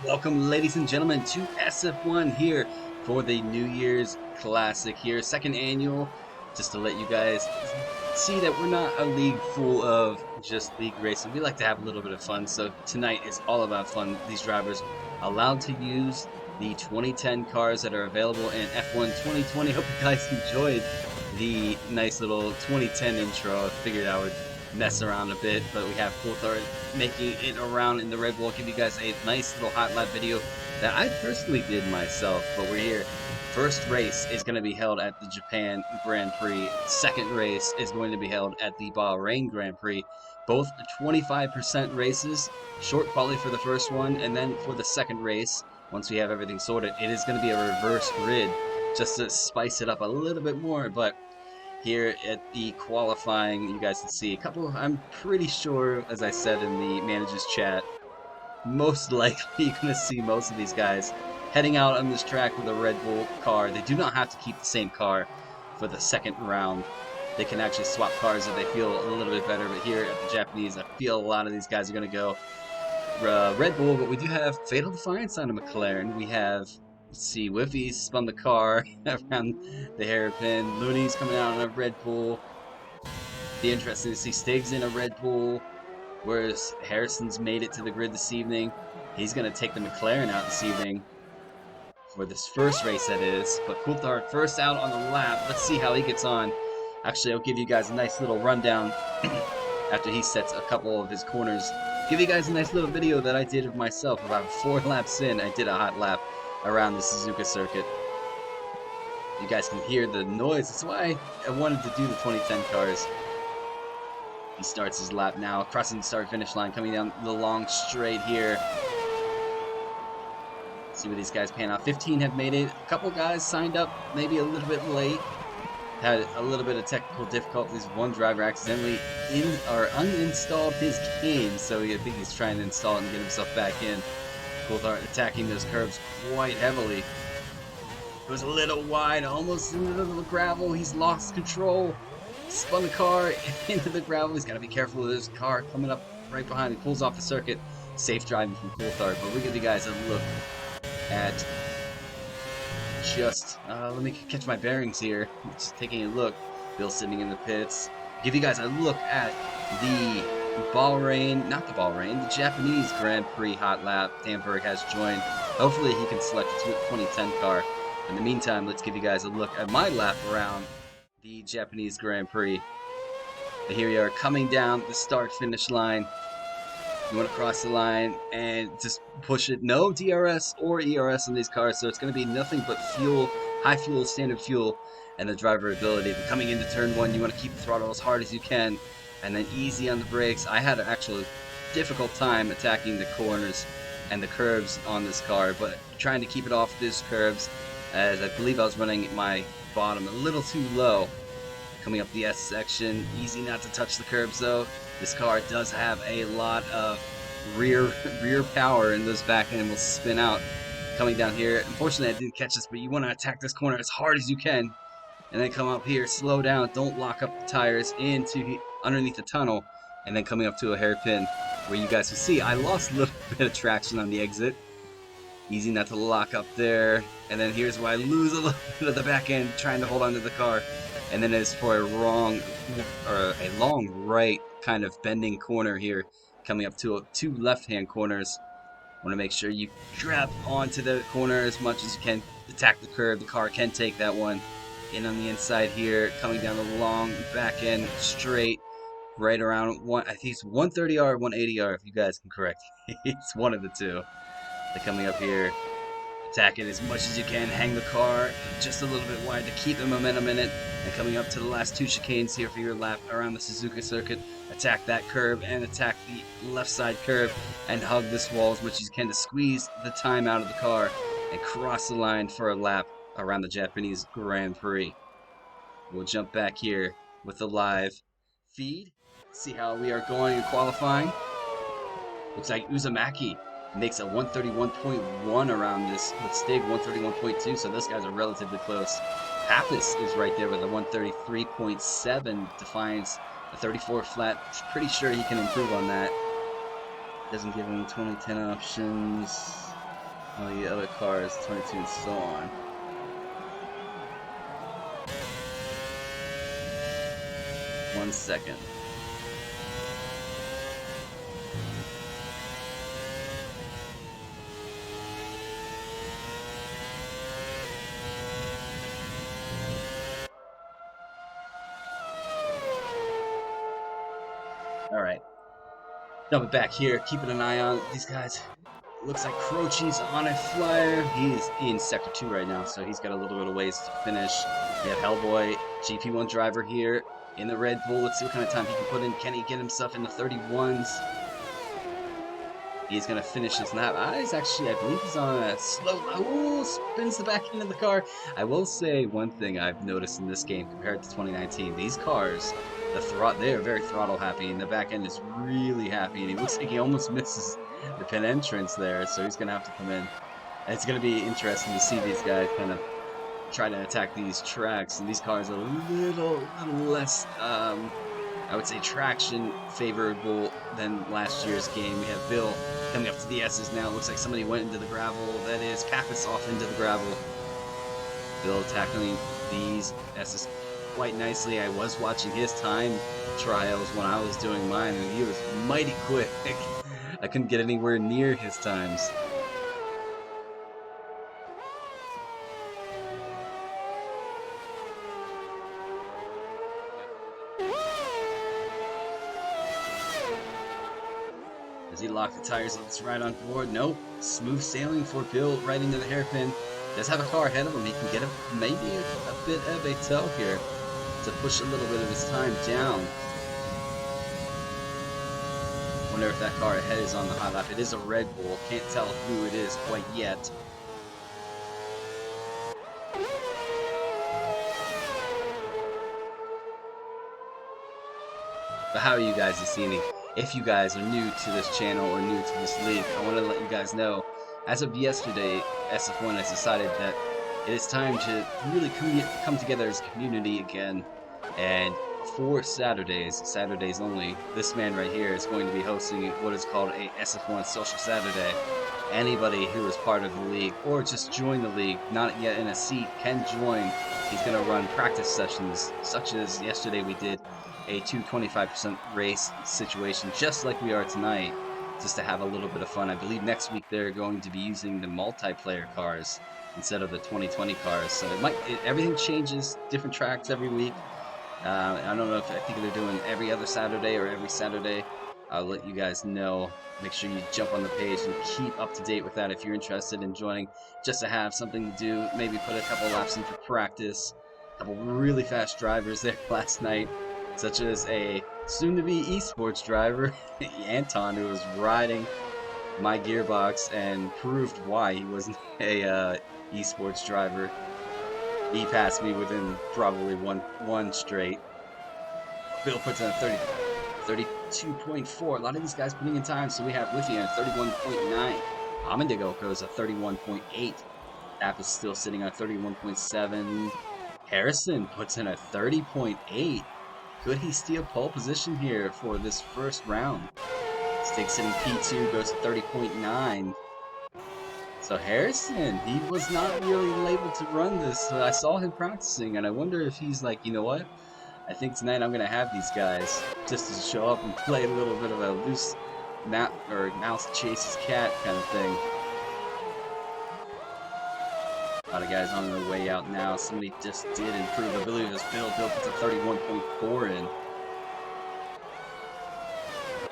Welcome, ladies and gentlemen, to SF1 here for the New Year's Classic here, second annual. Just to let you guys see that we're not a league full of just league racing. We like to have a little bit of fun, so tonight is all about fun. These drivers allowed to use the 2010 cars that are available in F1 2020. Hope you guys enjoyed the nice little 2010 intro. I figured I would mess around a bit, but we have Coulthard making it around in the Red Bull. Give you guys a nice little hot lap video that I personally did myself, but we're here. First race is going to be held at the Japan Grand Prix. Second race is going to be held at the Bahrain Grand Prix. Both 25% races, short quality for the first one, and then for the second race, once we have everything sorted, it is going to be a reverse grid just to spice it up a little bit more, but here at the qualifying, you guys can see a couple. I'm pretty sure, as I said in the managers chat, most likely you're going to see most of these guys heading out on this track with a Red Bull car. They do not have to keep the same car for the second round. They can actually swap cars if they feel a little bit better. But here at the Japanese, I feel a lot of these guys are going to go Red Bull, but we do have Fatal Defiance on a McLaren. We have, let's see, Whiffy spun the car around the hairpin. Looney's coming out on a Red Bull. Be interesting to see Stiggs in a Red Bull, whereas Harrison's made it to the grid this evening. He's going to take the McLaren out this evening for this first race, that is. But Coulthard first out on the lap. Let's see how he gets on. Actually, I'll give you guys a nice little rundown after he sets a couple of his corners. Give you guys a nice little video that I did of myself. About 4 laps in, I did a hot lap around the Suzuka circuit. You guys can hear the noise. That's why I wanted to do the 2010 cars. He starts his lap now, crossing the start-finish line, coming down the long straight here. See what these guys pan out. 15 have made it. A couple guys signed up maybe a little bit late. Had a little bit of technical difficulties. One driver accidentally uninstalled his game, so I think he's trying to install it and get himself back in. Coulthard attacking those curves quite heavily. It was a little wide, almost into the gravel. He's lost control. Spun the car into the gravel. He's got to be careful with his car coming up right behind him. He pulls off the circuit. Safe driving from Coulthard. But we'll give you guys a look at just, let me catch my bearings here. Just taking a look. Bill sitting in the pits. Give you guys a look at the the Japanese Grand Prix hot lap. Danberg has joined. Hopefully he can select a 2010 car. In the meantime, let's give you guys a look at my lap around the Japanese Grand Prix. But here we are coming down the start-finish line. You want to cross the line and just push it. No DRS or ERS on these cars, so it's going to be nothing but fuel, high fuel, standard fuel, and the driver ability. But coming into turn 1, you want to keep the throttle as hard as you can, and then easy on the brakes. I had an actual difficult time attacking the corners and the curves on this car, but trying to keep it off these curves, as I believe I was running my bottom a little too low. Coming up the S section, easy not to touch the curbs though. This car does have a lot of rear power, and those back end will spin out. Coming down here, unfortunately I didn't catch this, but you want to attack this corner as hard as you can, and then come up here, slow down, don't lock up the tires into underneath the tunnel, and then coming up to a hairpin where you guys can see I lost a little bit of traction on the exit. Easy not to lock up there, and then here's where I lose a little bit of the back end trying to hold onto the car. And then it's for a long right kind of bending corner here, coming up to 2 left-hand corners. Want to make sure you grab onto the corner as much as you can, attack the curb. The car can take that one. In on the inside here, coming down the long back end straight, right around one. I think it's 130R, 180R. If you guys can correct, it's one of the two. They're coming up here. Attack it as much as you can, hang the car just a little bit wide to keep the momentum in it, and coming up to the last 2 chicanes here for your lap around the Suzuka circuit. Attack that curve and attack the left side curve and hug this wall as much as you can to squeeze the time out of the car and cross the line for a lap around the Japanese Grand Prix. We'll jump back here with the live feed, see how we are going in qualifying. Looks like Uzumaki makes a 131.1 around this with Stig 131.2, so those guys are relatively close. Pappas is right there with a 133.7, Defiance a 34 flat. Pretty sure he can improve on that. Doesn't give him 2010 options. all the other cars, 22 and so on. One second. Alright. Jumping back here, keeping an eye on these guys. Looks like Croce's on a flyer. He is in Sector 2 right now, so he's got a little bit of ways to finish. We have Hellboy, GP1 driver here in the Red Bull. Let's see what kind of time he can put in. Can he get himself in the 31s? He's going to finish his lap. He's actually, I believe he's on a slow... Oh, spins the back end of the car. I will say one thing I've noticed in this game compared to 2019. These cars, they are very throttle happy, and the back end is really happy, and he looks like he almost misses the pit entrance there, so he's going to have to come in. And it's going to be interesting to see these guys kind of try to attack these tracks, and these cars are a little less... I would say traction favorable than last year's game. We have Bill coming up to the S's now. Looks like somebody went into the gravel. That is Pappas off into the gravel. Bill tackling these S's quite nicely. I was watching his time trials when I was doing mine, and he was mighty quick. I couldn't get anywhere near his times. Does he lock the tires? Let's right on board. Nope. Smooth sailing for Bill right into the hairpin. Does have a car ahead of him. He can get maybe a bit of a tow here to push a little bit of his time down. Wonder if that car ahead is on the high lap. It is a Red Bull. Can't tell who it is quite yet. But how are you guys this evening? If you guys are new to this channel or new to this league, I want to let you guys know, as of yesterday, SF1 has decided that it is time to really come together as a community again. And for Saturdays only, this man right here is going to be hosting what is called a SF1 Social Saturday. Anybody who is part of the league or just join the league, not yet in a seat, can join. He's going to run practice sessions, such as yesterday we did a 225% race situation, just like we are tonight, just to have a little bit of fun. I believe next week they're going to be using the multiplayer cars instead of the 2020 cars, so everything changes, different tracks every week. I don't know if I think they're doing every other Saturday or every Saturday. I'll let you guys know. Make sure you jump on the page and keep up to date with that if you're interested in joining, just to have something to do. Maybe put a couple laps in for practice. A couple really fast drivers there last night, such as a soon-to-be esports driver, Anton, who was riding my gearbox and proved why he wasn't a esports driver. He passed me within probably one straight. Bill puts in a 32.4. A lot of these guys putting in time, so we have Liffy at 31.9. Amandigo goes a 31.8. App is still sitting on 31.7. Harrison puts in a 30.8. Could he steal pole position here for this first round? Stig sitting P2 goes to 30.9. So Harrison, he was not really able to run this. I saw him practicing, and I wonder if he's like, you know what? I think tonight I'm gonna have these guys just to show up and play a little bit of a loose mouse chases cat kind of thing. A lot of guys on their way out now. Somebody just did improve. I believe it was Bill. Bill puts a 31.4 in.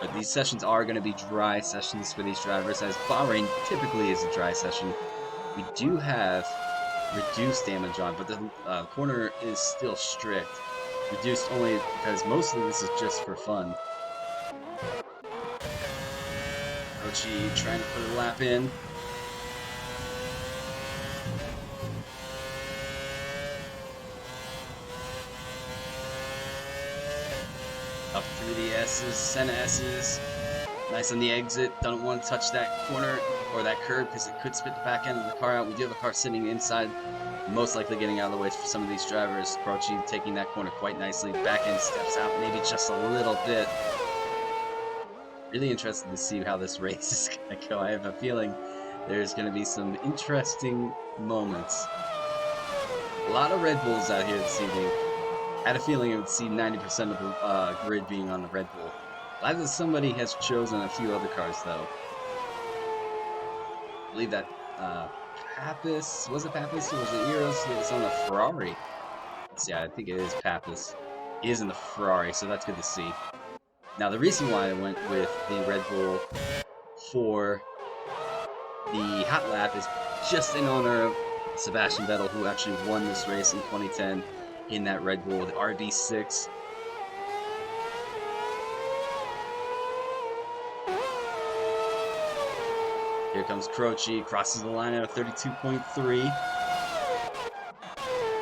But these sessions are going to be dry sessions for these drivers, as Bahrain typically is a dry session. We do have reduced damage on, but the corner is still strict. Reduced only because mostly this is just for fun. Rochi trying to put a lap in. Up through the S's, Senna S's. Nice on the exit. Don't want to touch that corner or that curb because it could spit the back end of the car out. We do have a car sitting inside, most likely getting out of the way for some of these drivers. Croce taking that corner quite nicely. Back end steps out maybe just a little bit. Really interested to see how this race is going to go. I have a feeling There's going to be some interesting moments. A lot of Red Bulls out here this evening. Had a feeling I would see 90% of the grid being on the Red Bull. Glad that somebody has chosen a few other cars, though. I believe that Pappas, was it Pappas or was it Eros that was on the Ferrari? Yeah, I think it is Pappas. He is in the Ferrari, so that's good to see. Now, the reason why I went with the Red Bull for the hot lap is just in honor of Sebastian Vettel, who actually won this race in 2010 in that Red Bull, the RB6. Here comes Croce, crosses the line at a 32.3.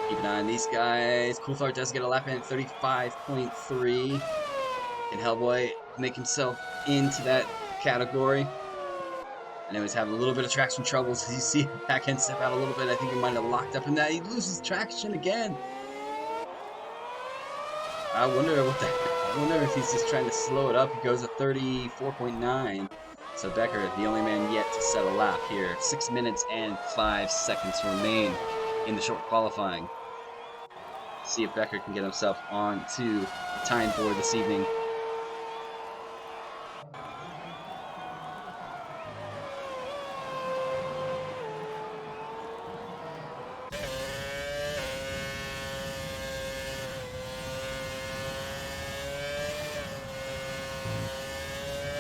Keep an eye on these guys. Coulthard does get a lap in at 35.3. Can Hellboy make himself into that category? I know he's having a little bit of traction troubles. You see the back end step out a little bit. I think he might have locked up in that. He loses traction again. I wonder if he's just trying to slow it up. He goes to 34.9. So Becker, the only man yet to set a lap here. 6 minutes and 5 seconds remain in the short qualifying. See if Becker can get himself onto the time board this evening.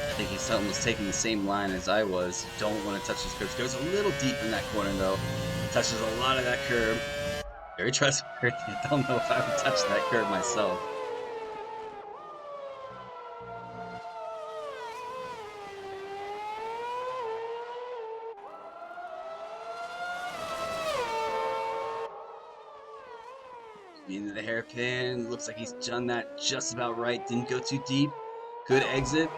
I think he's almost taking the same line as I was. Don't want to touch this curve. Goes a little deep in that corner though. Touches a lot of that curb. Very trustworthy. I don't know if I would touch that curve myself. Into the hairpin. Looks like he's done that just about right. Didn't go too deep. Good exit.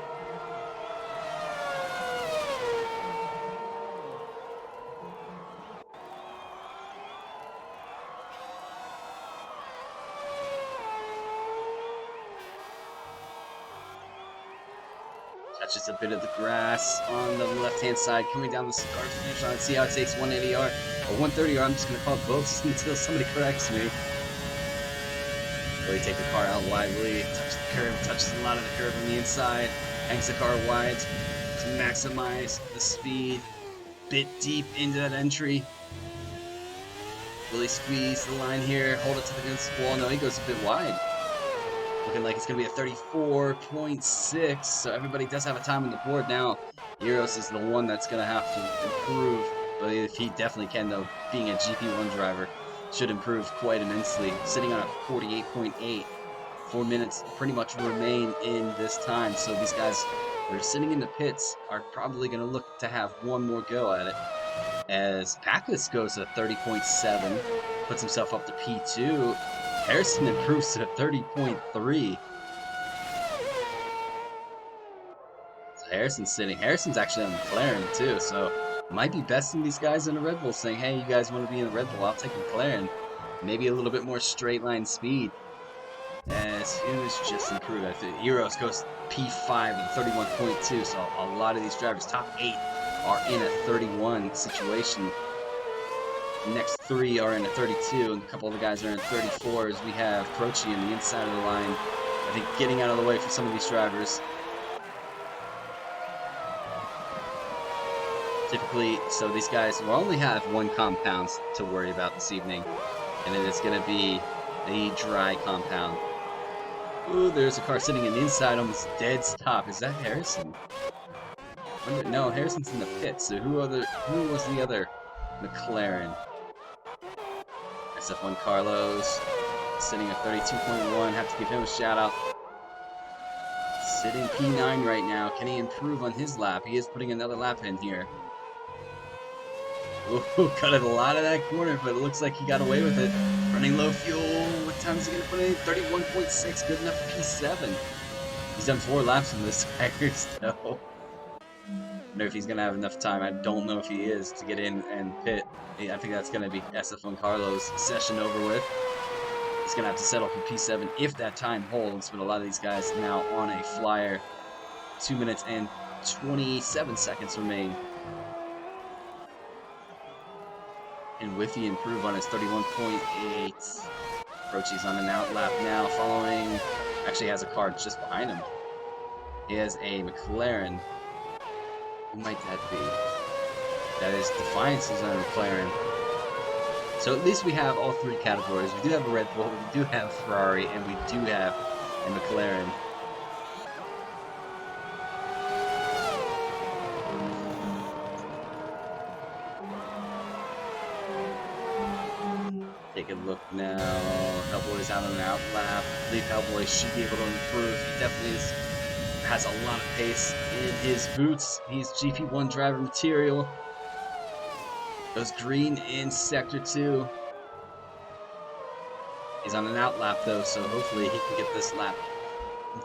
Touches a bit of the grass on the left-hand side, coming down the start finish line. See how it takes 180R or 130R. I'm just going to call it both until somebody corrects me. Really take the car out widely, touch the curb, touches a lot of the curb on the inside, hangs the car wide to maximize the speed. Bit deep into that entry. Really squeeze the line here, hold it to the against the wall. No, he goes a bit wide. Looking like it's going to be a 34.6, so everybody does have a time on the board now. Eros is the one that's going to have to improve, but if he definitely can, though, being a GP1 driver, should improve quite immensely. Sitting on a 48.8. 4 minutes pretty much remain in this time, so these guys who are sitting in the pits are probably going to look to have one more go at it. As Pappas goes to 30.7, puts himself up to P2. Harrison improves to 30.3. So Harrison's actually on McLaren too, so might be besting these guys in the Red Bull, saying, hey, you guys want to be in the Red Bull, I'll take McLaren. Maybe a little bit more straight line speed. As it was just improved. I think Eros goes P5 with 31.2, so a lot of these drivers, top 8, are in a 31 situation. The next 3 are in a 32, and a couple of the guys are in 34s. We have Croce on the inside of the line. I think getting out of the way for some of these drivers. Typically, so these guys will only have one compound to worry about this evening, and then it's going to be the dry compound. Ooh, there's a car sitting in the inside, almost dead stop. Is that Harrison? No, Harrison's in the pit, so who was the other McLaren? SF1 Carlos, sitting at 32.1. Have to give him a shout out. Sitting P9 right now. Can he improve on his lap? He is putting another lap in here. Ooh, cut a lot of that corner, but it looks like he got away with it. Running low fuel. What time is he going to put in? 31.6. Good enough for P7. He's done 4 laps in this tires, though. I wonder if he's going to have enough time. I don't know if he is to get in and pit. I think that's going to be SF1 Carlos' session over with. He's going to have to settle for P7 if that time holds, but a lot of these guys now on a flyer. 2 minutes and 27 seconds remain. And Whiffy improve on his 31.8. Croce's on an out lap now, following. Actually, has a car just behind him. He has a McLaren. Who might that be? That is Defiance is on a McLaren. So at least we have all three categories. We do have a Red Bull, we do have a Ferrari, and we do have a McLaren. Take a look now. Hellboy's out on an out lap. I believe Hellboy should be able to improve. He definitely has a lot of pace in his boots. He's GP1 driver material. Goes green in Sector 2. He's on an out lap though, so hopefully he can get this lap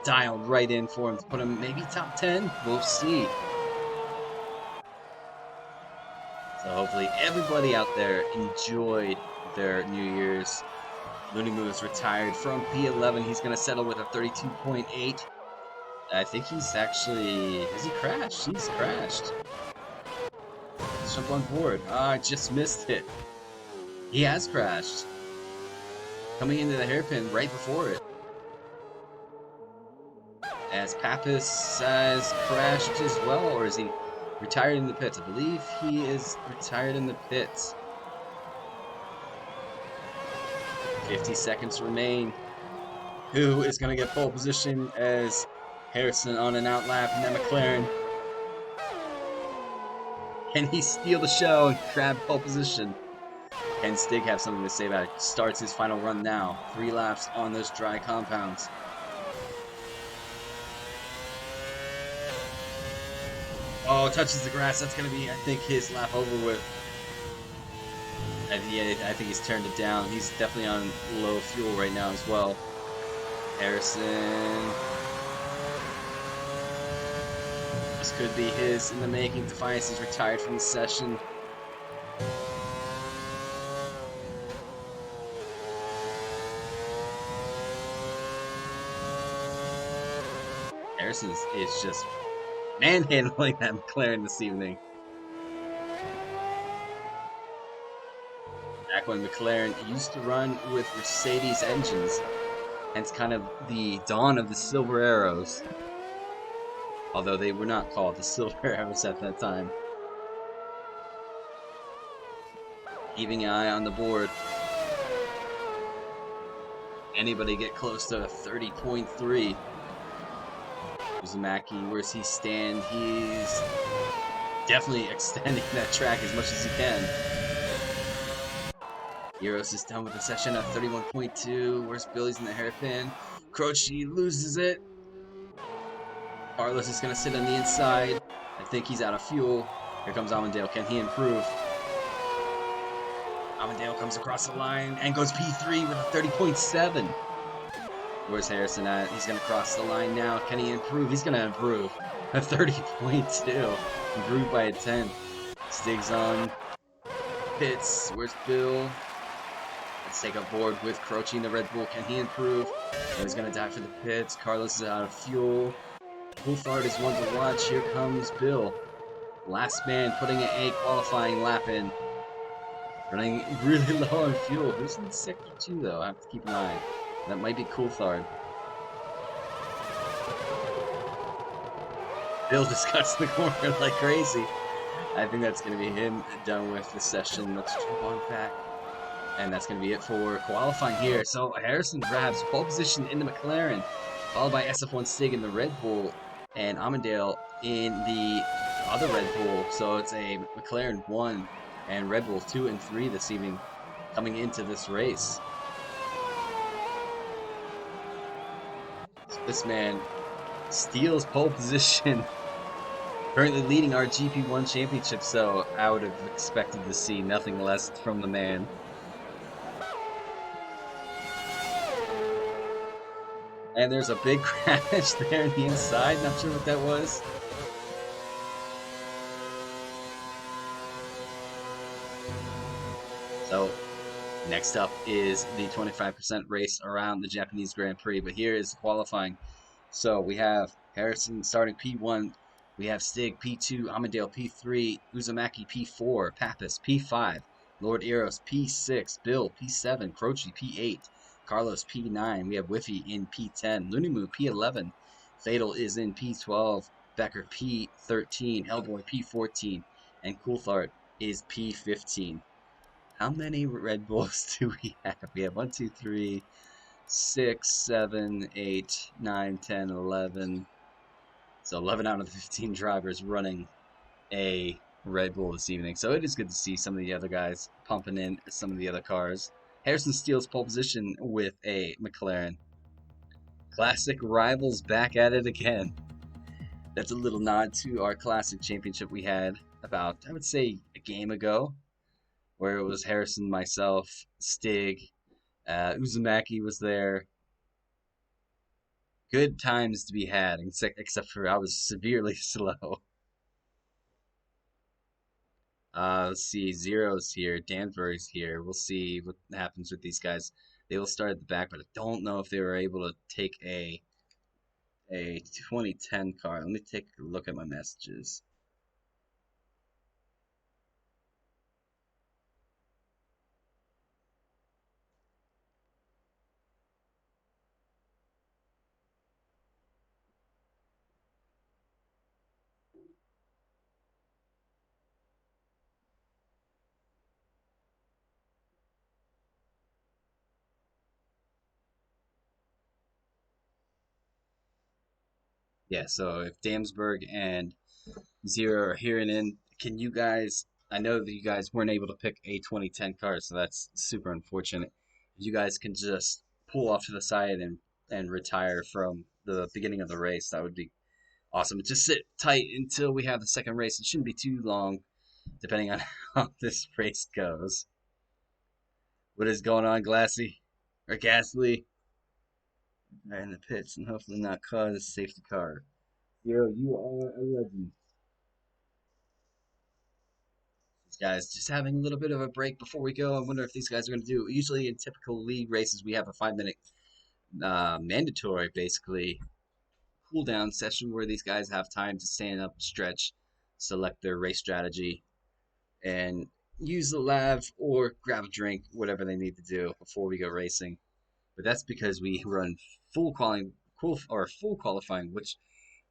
dialed right in for him to put him maybe top 10. We'll see. So hopefully everybody out there enjoyed their New Year's. Looney Moves retired from P11. He's going to settle with a 32.8. I think he's actually... Has he crashed? He's crashed. Let's jump on board. I just missed it. He has crashed. Coming into the hairpin right before it. As Pappas has crashed as well, or is he retired in the pits? I believe he is retired in the pits. 50 seconds remain. Who is going to get pole position as Harrison on an out lap in that McLaren? Can he steal the show and grab pole position? Can Stig have something to say about it? Starts his final run now. 3 laps on those dry compounds. Oh, touches the grass. That's going to be, I think, his lap over with. I think he's turned it down. He's definitely on low fuel right now as well. Harrison. This could be his in the making. Defiance is retired from the session. Harrison is just manhandling that McLaren this evening. Back when McLaren used to run with Mercedes engines, hence kind of the dawn of the Silver Arrows. Although they were not called the Silver Arrows at that time. Keeping an eye on the board. Anybody get close to 30.3? Uzumaki, where's he stand? He's definitely extending that track as much as he can. Euros is done with the session at 31.2. Where's Billy's in the hairpin? Croce loses it. Carlos is going to sit on the inside. I think he's out of fuel. Here comes Amandale. Can he improve? Amandale comes across the line and goes P3 with a 30.7. Where's Harrison at? He's going to cross the line now. Can he improve? He's going to improve. A 30.2. Improved by a 10. Stig's on pits. Where's Bill? Let's take a board with Croce in the Red Bull. Can he improve? Oh, he's going to die for the pits. Carlos is out of fuel. Coulthard is one to watch. Here comes Bill. Last man putting a qualifying lap in. Running really low on fuel. Who's in Sector 2 though? I have to keep an eye. That might be Coulthard. Bill just cuts the corner like crazy. I think that's going to be him done with the session. Let's jump on back. And that's going to be it for qualifying here. So Harrison grabs pole position in the McLaren, followed by SF1 Stig in the Red Bull, and Amandale in the other Red Bull. So it's a McLaren 1 and Red Bull 2 and 3 this evening coming into this race. So this man steals pole position, currently leading our GP1 championship, so I would have expected to see nothing less from the man. And there's a big crash there on the inside. Not sure what that was. So, next up is the 25% race around the Japanese Grand Prix. But here is qualifying. So, we have Harrison starting P1. We have Stig P2, Amandale P3, Uzumaki P4, Pappas P5, Lord Eros P6, Bill P7, Croce P8, Carlos P9. We have Whiffy in P10, Lunimu P11, Fatal is in P12, Becker P13, Hellboy P14, and Coulthard is P15. How many Red Bulls do we have? We have 1, 2, 3, 6, 7, 8, 9, 10, 11. So 11 out of the 15 drivers running a Red Bull this evening. So it is good to see some of the other guys pumping in some of the other cars. Harrison steals pole position with a McLaren. Classic rivals back at it again. That's a little nod to our classic championship we had about, I would say, a game ago, where it was Harrison, myself, Stig, Uzumaki was there. Good times to be had, except for I was severely slow. Let's see. Zero's here. Danbury's here. We'll see what happens with these guys. They will start at the back, but I don't know if they were able to take a 2010 car. Let me take a look at my messages. Yeah, so if Damsberg and Zero are here and in, can you guys? I know that you guys weren't able to pick a 2010 car, so that's super unfortunate. If you guys can just pull off to the side and retire from the beginning of the race, that would be awesome. Just sit tight until we have the second race. It shouldn't be too long, depending on how this race goes. What is going on, Glassy? Or Gasly? Right in the pits and hopefully not cause a safety car. Yo, you are a legend. These guys just having a little bit of a break before we go. I wonder if these guys are going to do. Usually in typical league races, we have a 5 minute mandatory, basically, cool down session where these guys have time to stand up, stretch, select their race strategy, and use the lav or grab a drink, whatever they need to do before we go racing. But that's because we run full qualifying, which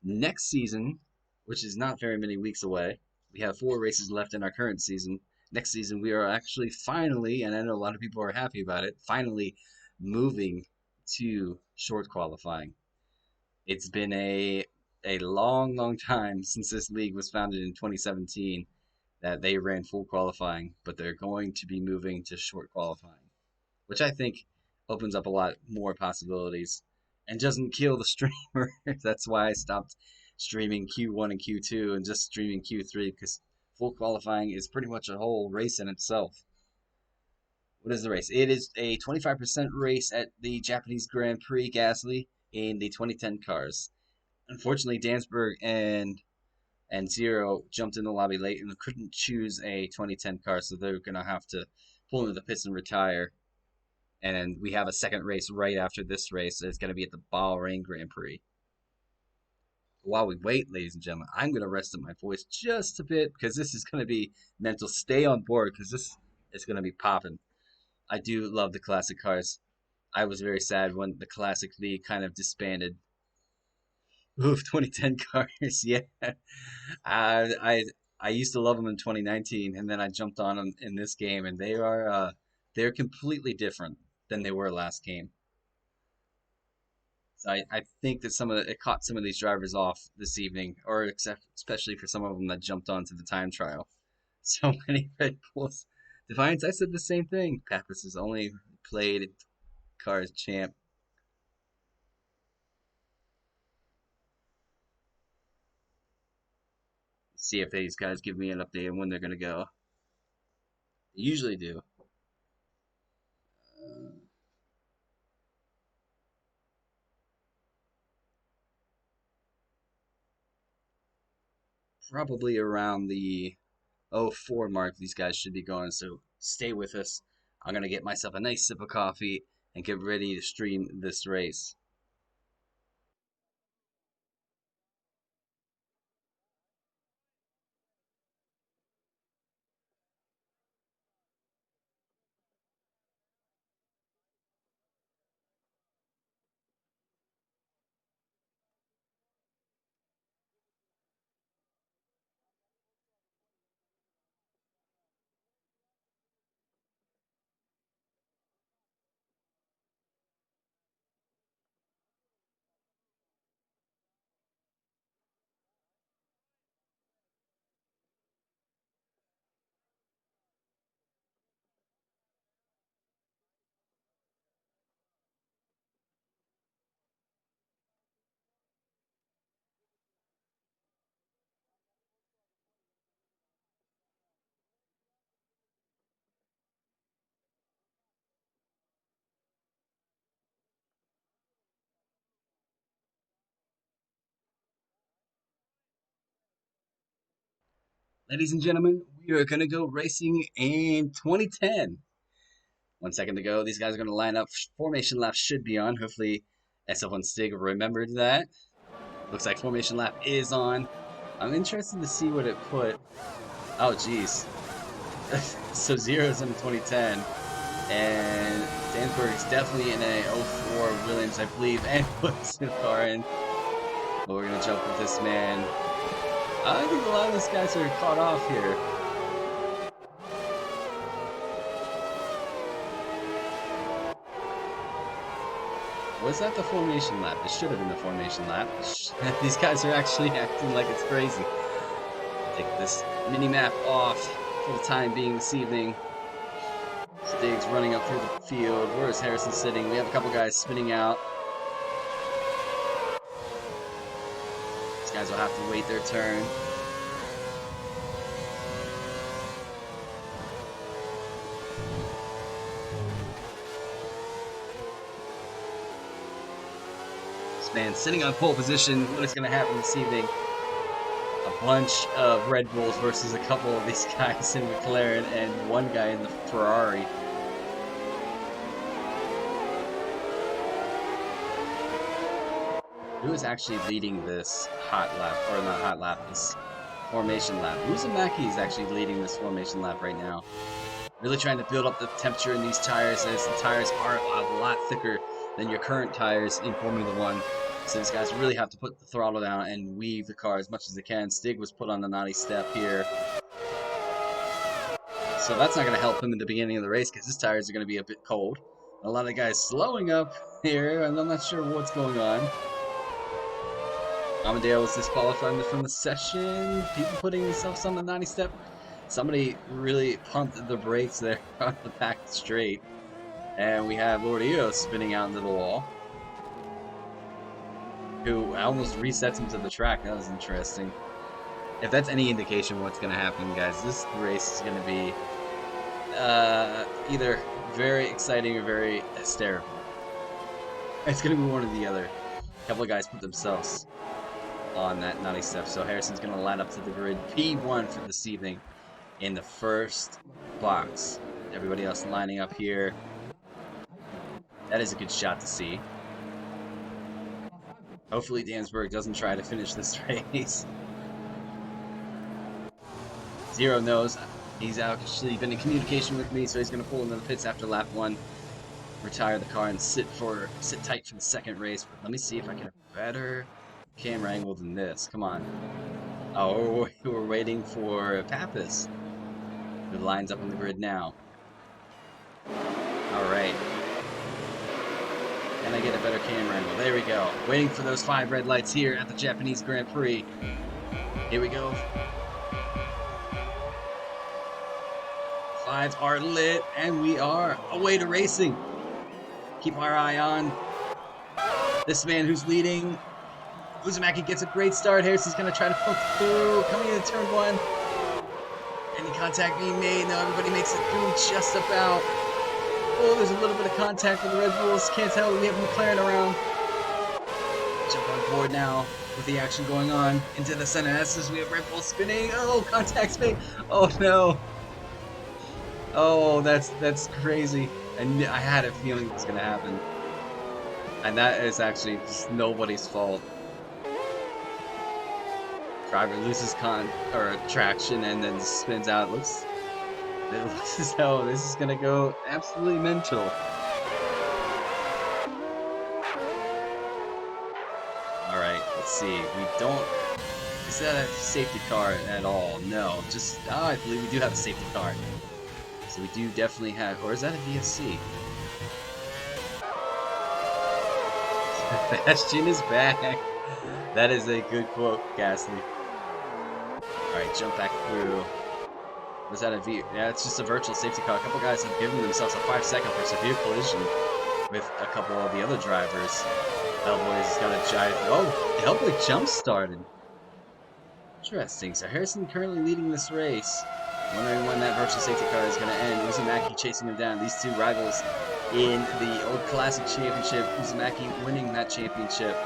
next season, which is not very many weeks away, we have 4 races left in our current season. Next season, we are actually finally, and I know a lot of people are happy about it, finally moving to short qualifying. It's been a long, long time since this league was founded in 2017 that they ran full qualifying, but they're going to be moving to short qualifying, which I think opens up a lot more possibilities and doesn't kill the streamer. That's why I stopped streaming Q1 and Q2 and just streaming Q3 because full qualifying is pretty much a whole race in itself. What is the race? It is a 25% race at the Japanese Grand Prix Gasly in the 2010 cars. Unfortunately, Dansberg and Zero jumped in the lobby late and couldn't choose a 2010 car, so they're gonna have to pull into the pits and retire. And we have a second race right after this race. It's going to be at the Bahrain Grand Prix. While we wait, ladies and gentlemen, I'm going to rest up my voice just a bit because this is going to be mental. Stay on board because this is going to be popping. I do love the classic cars. I was very sad when the classic league kind of disbanded. Oof, 2010 cars, yeah. I I I used to love them in 2019, and then I jumped on them in this game, and they're completely different than they were last game. So I think that it caught some of these drivers off this evening, or except especially for some of them that jumped onto the time trial. So many Red Bulls. Defiance, I said the same thing. Pappas has only played Cars Champ. See if these guys give me an update on when they're gonna go. They usually do. Uh, Probably around the 04 mark, these guys should be going. So stay with us. I'm gonna get myself a nice sip of coffee and get ready to stream this race. Ladies and gentlemen, we are going to go racing in 2010. 1 second to go. These guys are going to line up. Formation lap should be on. Hopefully, SF1 Stig remembered that. Looks like formation lap is on. I'm interested to see what it put. Oh, geez. So Zero's in 2010. And Dansberg is definitely in a 04 Williams, I believe, and puts the car in. But we're going to jump with this man. I think a lot of these guys are caught off here. Was that the formation lap? It should have been the formation lap. These guys are actually acting like it's crazy. Take this mini-map off for the time being this evening. Stig's running up through the field. Where's Harrison sitting? We have a couple guys spinning out. These guys will have to wait their turn. This man sitting on pole position. What is going to happen this evening? A bunch of Red Bulls versus a couple of these guys in McLaren and one guy in the Ferrari. Who is actually leading this hot lap, or not hot lap, this formation lap? Uzumaki is actually leading this formation lap right now. Really trying to build up the temperature in these tires, as the tires are a lot thicker than your current tires in Formula 1. So these guys really have to put the throttle down and weave the car as much as they can. Stig was put on the naughty step here. So that's not going to help him in the beginning of the race because his tires are going to be a bit cold. A lot of guys slowing up here, and I'm not sure what's going on. Amadeo was disqualified from the session. People putting themselves on the 90 step. Somebody really pumped the brakes there on the back straight. And we have Lord Eo spinning out into the wall. Who almost resets him to the track. That was interesting. If that's any indication of what's going to happen, guys, this race is going to be either very exciting or very hysterical. It's going to be one or the other. A couple of guys put themselves on that naughty step. So Harrison's going to line up to the grid. P1 for this evening in the first box. Everybody else lining up here. That is a good shot to see. Hopefully Dansberg doesn't try to finish this race. Zero knows. He's actually been in communication with me, so he's going to pull into the pits after lap 1. Retire the car and sit tight for the second race. But let me see if I can get a better camera angle than this. Come on. Oh, we're waiting for Pappas, who lines up on the grid now. Alright. Can I get a better camera angle? There we go. Waiting for those 5 red lights here at the Japanese Grand Prix. Here we go. 5 are lit, and we are away to racing. Keep our eye on this man who's leading. Uzumaki gets a great start. Harrison's going to try to poke through. Coming into turn 1. Any contact being made? No, everybody makes it through just about. Oh, there's a little bit of contact with the Red Bulls. Can't tell. We have McLaren around. Jump on board now with the action going on. Into the center S's. We have Red Bull spinning. Oh, contact's made. Oh, no. Oh, that's crazy. I had a feeling it was going to happen. And that is actually just nobody's fault. Driver loses traction and then spins out. It looks as though this is gonna go absolutely mental. Alright, let's see. Is that a safety car at all? No, I believe we do have a safety car. So we do definitely have, or is that a VSC? Bastion is back. That is a good quote, Gasly. Alright, jump back through. Was that a V? Yeah, it's just a virtual safety car. A couple guys have given themselves a 5-second for severe collision with a couple of the other drivers. Hellboy's got a giant. Oh, Hellboy jump started. Interesting. So Harrison currently leading this race. Wondering when that virtual safety car is going to end. Uzumaki chasing him down. These two rivals in the old Classic Championship. Uzumaki winning that championship.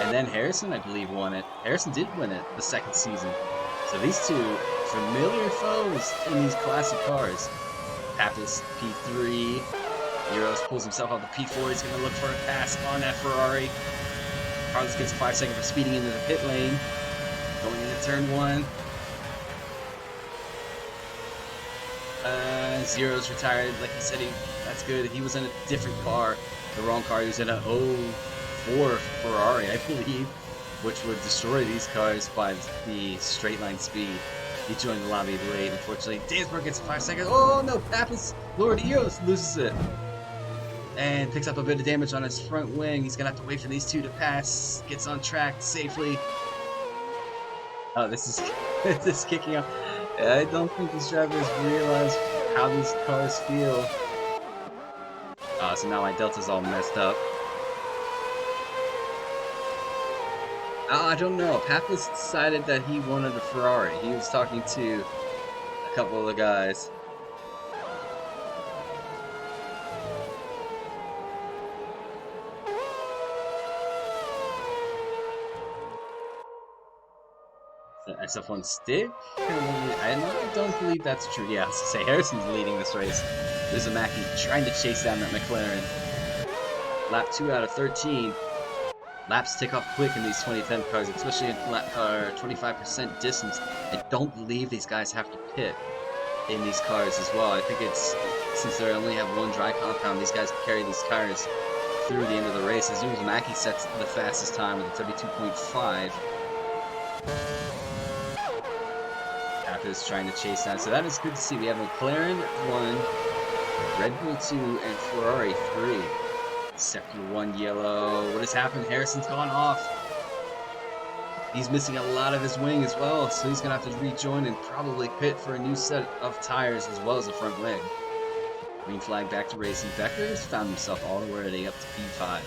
And then Harrison, I believe, won it. Harrison did win it the second season. So these two, familiar foes in these classic cars. Pappas P3. Heroes pulls himself out the P4. He's going to look for a pass on that Ferrari. Carlos gets a 5 second for speeding into the pit lane. Going into turn 1. Zero's retired. Like he said, that's good. He was in a different car. The wrong car. He was in a 04 Ferrari, I believe, which would destroy these cars by the straight line speed. He joined the lobby late, unfortunately. Dansberg gets a 5 second. Oh no, Pappas, Lord Eos loses it. And picks up a bit of damage on his front wing. He's gonna have to wait for these two to pass. Gets on track safely. Oh, this is this is kicking off. I don't think these drivers realize how these cars feel. So now my Delta's all messed up. I don't know. Pappas decided that he wanted a Ferrari. He was talking to a couple of the guys. The SF1 stick? I don't believe that's true. Yeah, I was gonna say Harrison's leading this race. Uzumaki trying to chase down that McLaren. Lap 2 out of 13. Laps tick off quick in these 2010 cars, especially in 25% distance. I don't believe these guys have to pit in these cars as well. I think it's, since they only have one dry compound, these guys can carry these tires through the end of the race. As Uzumaki sets the fastest time with a 32.5. Is trying to chase down. So that is good to see. We have McLaren 1, Red Bull 2, and Ferrari 3. Sector 1 yellow. What has happened? Harrison's gone off. He's missing a lot of his wing as well, so he's going to have to rejoin and probably pit for a new set of tires as well as a front wing. Green flag back to racing. Becker has found himself all the way up to P5.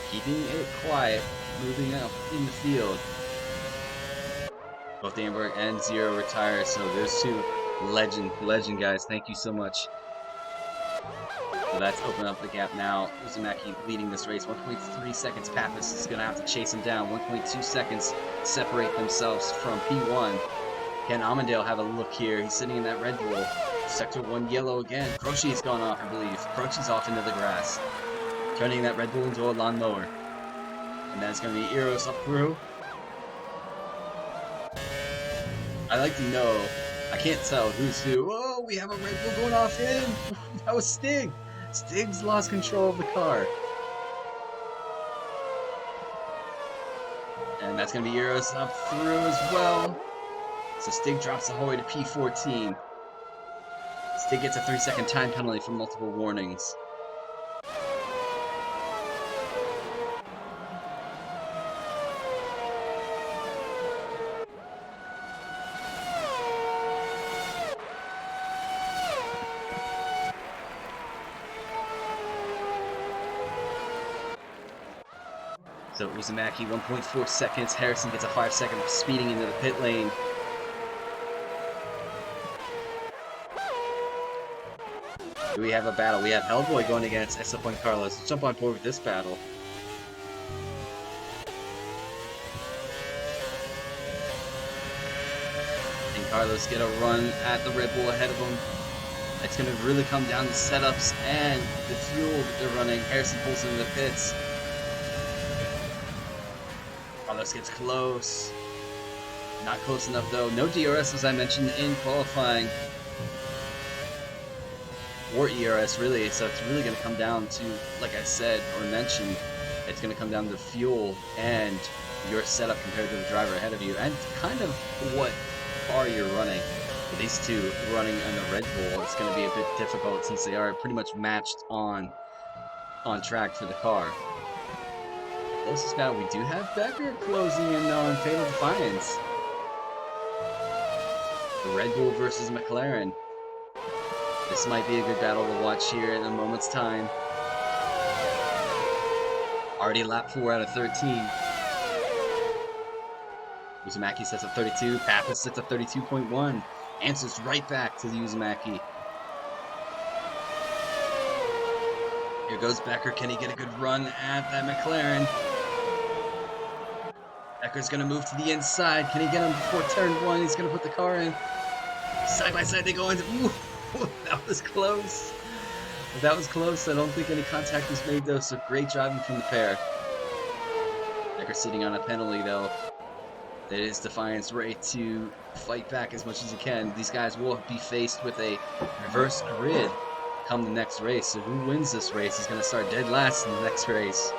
Keeping it quiet, moving up in the field. Both Danberg and Zero retire, so there's two legend guys. Thank you so much. So that's opened up the gap now. Uzumaki leading this race. 1.3 seconds. Pappas is going to have to chase him down. 1.2 seconds separate themselves from P1. Can Amandale have a look here? He's sitting in that Red Bull. Sector 1 yellow again. Croce's gone off, I believe. Croce's off into the grass. Turning that Red Bull into a lawnmower. And that's going to be Eros up through. I like to know, I can't tell who's who. Oh, we have a Red Bull going off in. That was Stig. Stig's lost control of the car. And that's going to be Eros up through as well. So Stig drops Ahoy to P14. Stig gets a 3-second time penalty for multiple warnings. So Uzumaki 1.4 seconds. Harrison gets a 5 second for speeding into the pit lane. Do we have a battle? We have Hellboy going against SF1 Carlos. Let's jump on board with this battle. And Carlos get a run at the Red Bull ahead of him. It's going to really come down to setups and the fuel that they're running. Harrison pulls into the pits. Carlos gets close. Not close enough though. No DRS as I mentioned in qualifying. Or ERS really, so it's really going to come down to, like I said or mentioned, it's going to come down to fuel and your setup compared to the driver ahead of you, and kind of what car you're running. For these two running on the Red Bull, it's going to be a bit difficult since they are pretty much matched on track for the car. Closest battle, we do have Becker closing in on Fatal Defiance. The Red Bull versus McLaren. This might be a good battle to watch here in a moment's time. Already lap 4 out of 13. Uzumaki sets up 32. Pappas sets up 32.1. Answers right back to the Uzumaki. Here goes Becker. Can he get a good run at that McLaren? Becker's going to move to the inside. Can he get him before turn 1? He's going to put the car in. Side by side they go into. Ooh, that was close. That was close. I don't think any contact was made though. So great driving from the pair. Becker sitting on a penalty though. It is Defiant's right to fight back as much as he can. These guys will be faced with a reverse grid come the next race. So who wins this race is going to start dead last in the next race.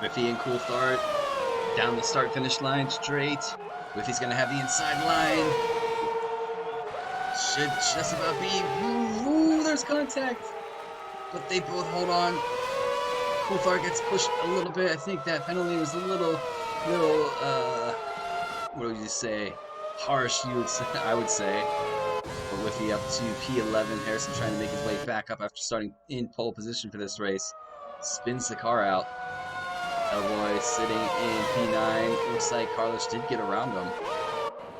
Whiffy and Coulthard down the start-finish line straight. Whiffy's going to have the inside line. Should just about be. Ooh, there's contact. But they both hold on. Coulthard gets pushed a little bit. I think that penalty was a little, what would you say? Harsh, I would say. But Whiffy up to P11. Harrison trying to make his way back up after starting in pole position for this race. Spins the car out. Hellboy sitting in P9. Looks like Carlos did get around him.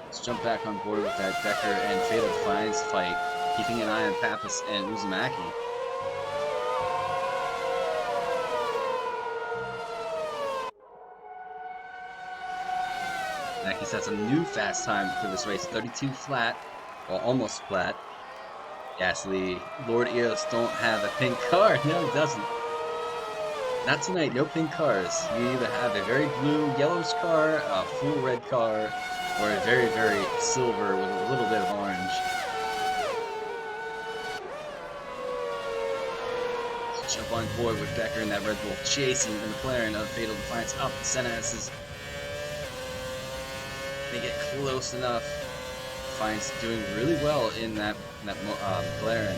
Let's jump back on board with that Becker and Fatal Defiance fight. Keeping an eye on Pappas and Uzumaki. He sets a new fast time for this race, 32 flat, well almost flat. Gasly, Lord Eos don't have a pink car. No, it doesn't. Not tonight, no pink cars. You either have a very blue yellowish car, a full red car, or a very, very silver with a little bit of orange. Let's jump on board with Becker and that Red Bull chasing the McLaren of Fatal Defiance up the Senna's. They get close enough. Defiance doing really well in that McLaren.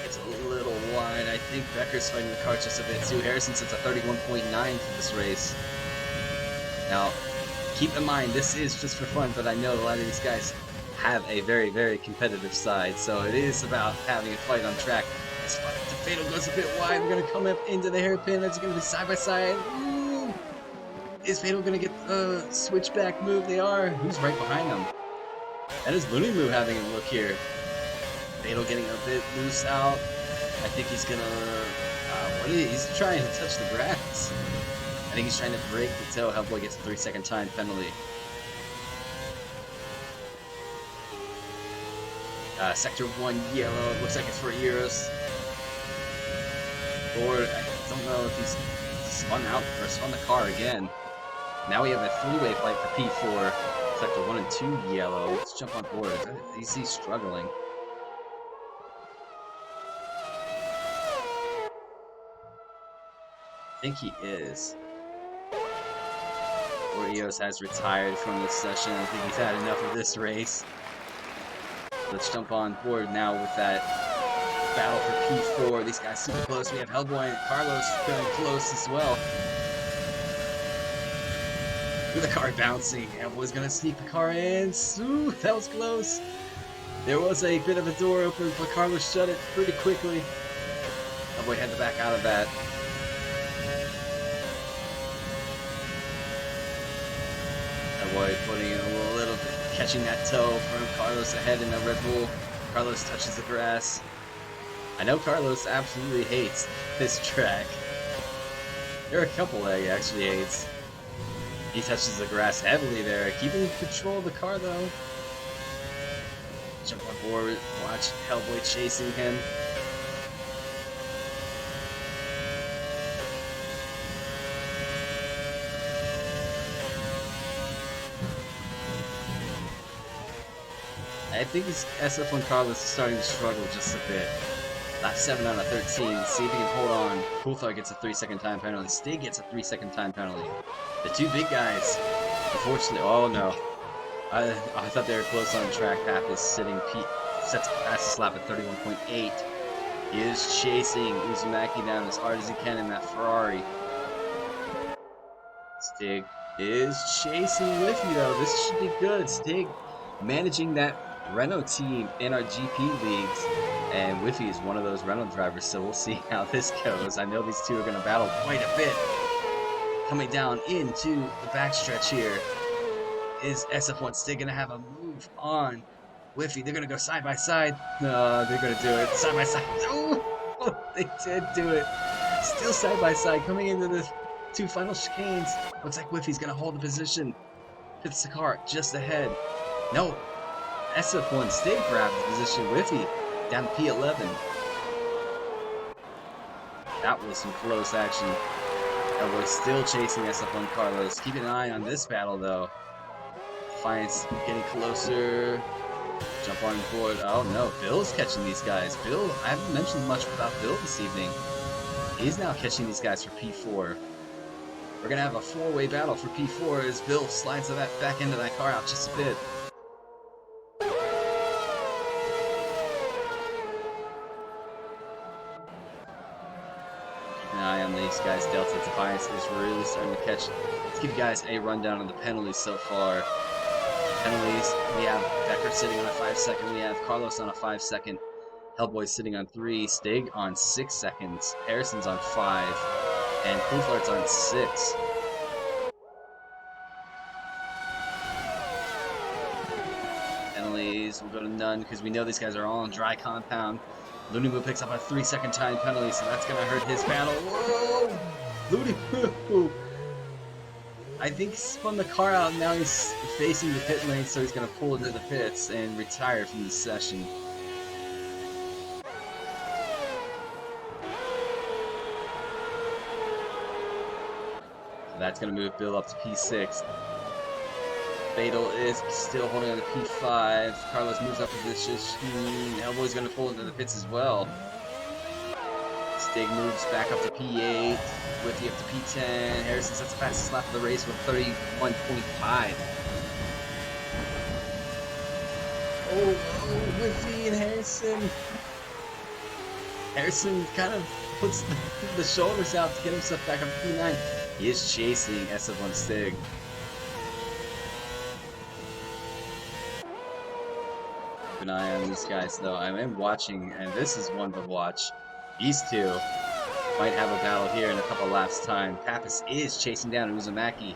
It's a little wide. I think Becker's fighting the car just a bit too. Harrison sets a 31.9 for this race. Now, keep in mind, this is just for fun, but I know a lot of these guys have a very, very competitive side, so it is about having a fight on track. This Fatal goes a bit wide. We're going to come up into the hairpin. It's going to be side by side. Ooh. Is Fatal going to get the switchback move? They are. Who's right behind them? That is Looney Moo having a look here. Fatal getting a bit loose out. I think he's going to... he's trying to touch the grass. I think he's trying to break the toe. Hellboy gets a 3-second time penalty. Sector 1 yellow. Looks like it's for Eros. Or I don't know if he's spun out or spun the car again. Now we have a three-way fight for P4. Sector 1 and 2 yellow. Let's jump on board. Is he struggling? I think he is. Eos has retired from this session. I think he's had enough of this race. Let's jump on board now with that battle for P4. These guys super close. We have Hellboy and Carlos going close as well. With the car bouncing, Hellboy's gonna sneak the car in. Ooh, that was close. There was a bit of a door open, but Carlos shut it pretty quickly. Hellboy had to back out of that. Hellboy putting in a little bit, catching that toe from Carlos ahead in the Red Bull. Carlos touches the grass. I know Carlos absolutely hates this track. There are a couple that he actually hates. He touches the grass heavily there, keeping control of the car though. Jump on board, watch Hellboy chasing him. I think this SF1 Carlos is starting to struggle just a bit. Lap 7 out of 13. See if he can hold on. Coulthard gets a 3-second time penalty. Stig gets a 3-second time penalty. The two big guys, unfortunately. Oh no. I thought they were close on track. Pappas sitting sets the fastest lap at 31.8. He is chasing Uzumaki down as hard as he can in that Ferrari. Stig is chasing Whiffy though. This should be good. Stig managing that Renault team in our GP leagues, and Whiffy is one of those Renault drivers, so we'll see how this goes. I know these two are going to battle quite a bit. Coming down into the backstretch here, is SF1 Stig going to have a move on Whiffy? They're going to go side by side. No, they're going to do it side by side. Oh, they did do it. Still side by side coming into this 2 final chicanes. Looks like Whiffy's gonna hold the position. 5th Sakar just ahead. No, SF1 Stig grabs the position. Whiffy down to P11. That was some close action. Elboy still chasing SF1 Carlos. Keep an eye on this battle though. Defiance getting closer. Jump on board. Oh no, Bill's catching these guys. Bill, I haven't mentioned much about Bill this evening. He's now catching these guys for P4. We're gonna have a 4-way battle for P4 as Bill slides that back end of that car out just a bit. Keep an eye on these guys. Delta Defiance is really starting to catch. Let's give you guys a rundown of the penalties so far. Penalties, we have Becker sitting on a 5-second, we have Carlos on a 5-second, Hellboy sitting on 3, Stig on 6 seconds, Harrison's on 5, and Coolfart's on 6. Penalties, we'll go to none because we know these guys are all on dry compound. Looney Moo picks up a 3-second time penalty, so that's going to hurt his battle. Whoa! Looney Moo! I think he spun the car out, and now he's facing the pit lane, so he's going to pull into the pits and retire from the session. So that's going to move Bill up to P6. Fatal is still holding on to P5. Carlos moves up to this. Hellboy's going to pull into the pits as well. Stig moves back up to P8, Whiffy up to P10, Harrison sets the fastest lap of the race with 31.5. Oh, Whiffy and Harrison. Harrison kind of puts the shoulders out to get himself back up to P9. He is chasing SF1 Stig. Keep an eye on these guys though. I am watching, and this is one to watch. These two might have a battle here in a couple laps' time. Pappas is chasing down Uzumaki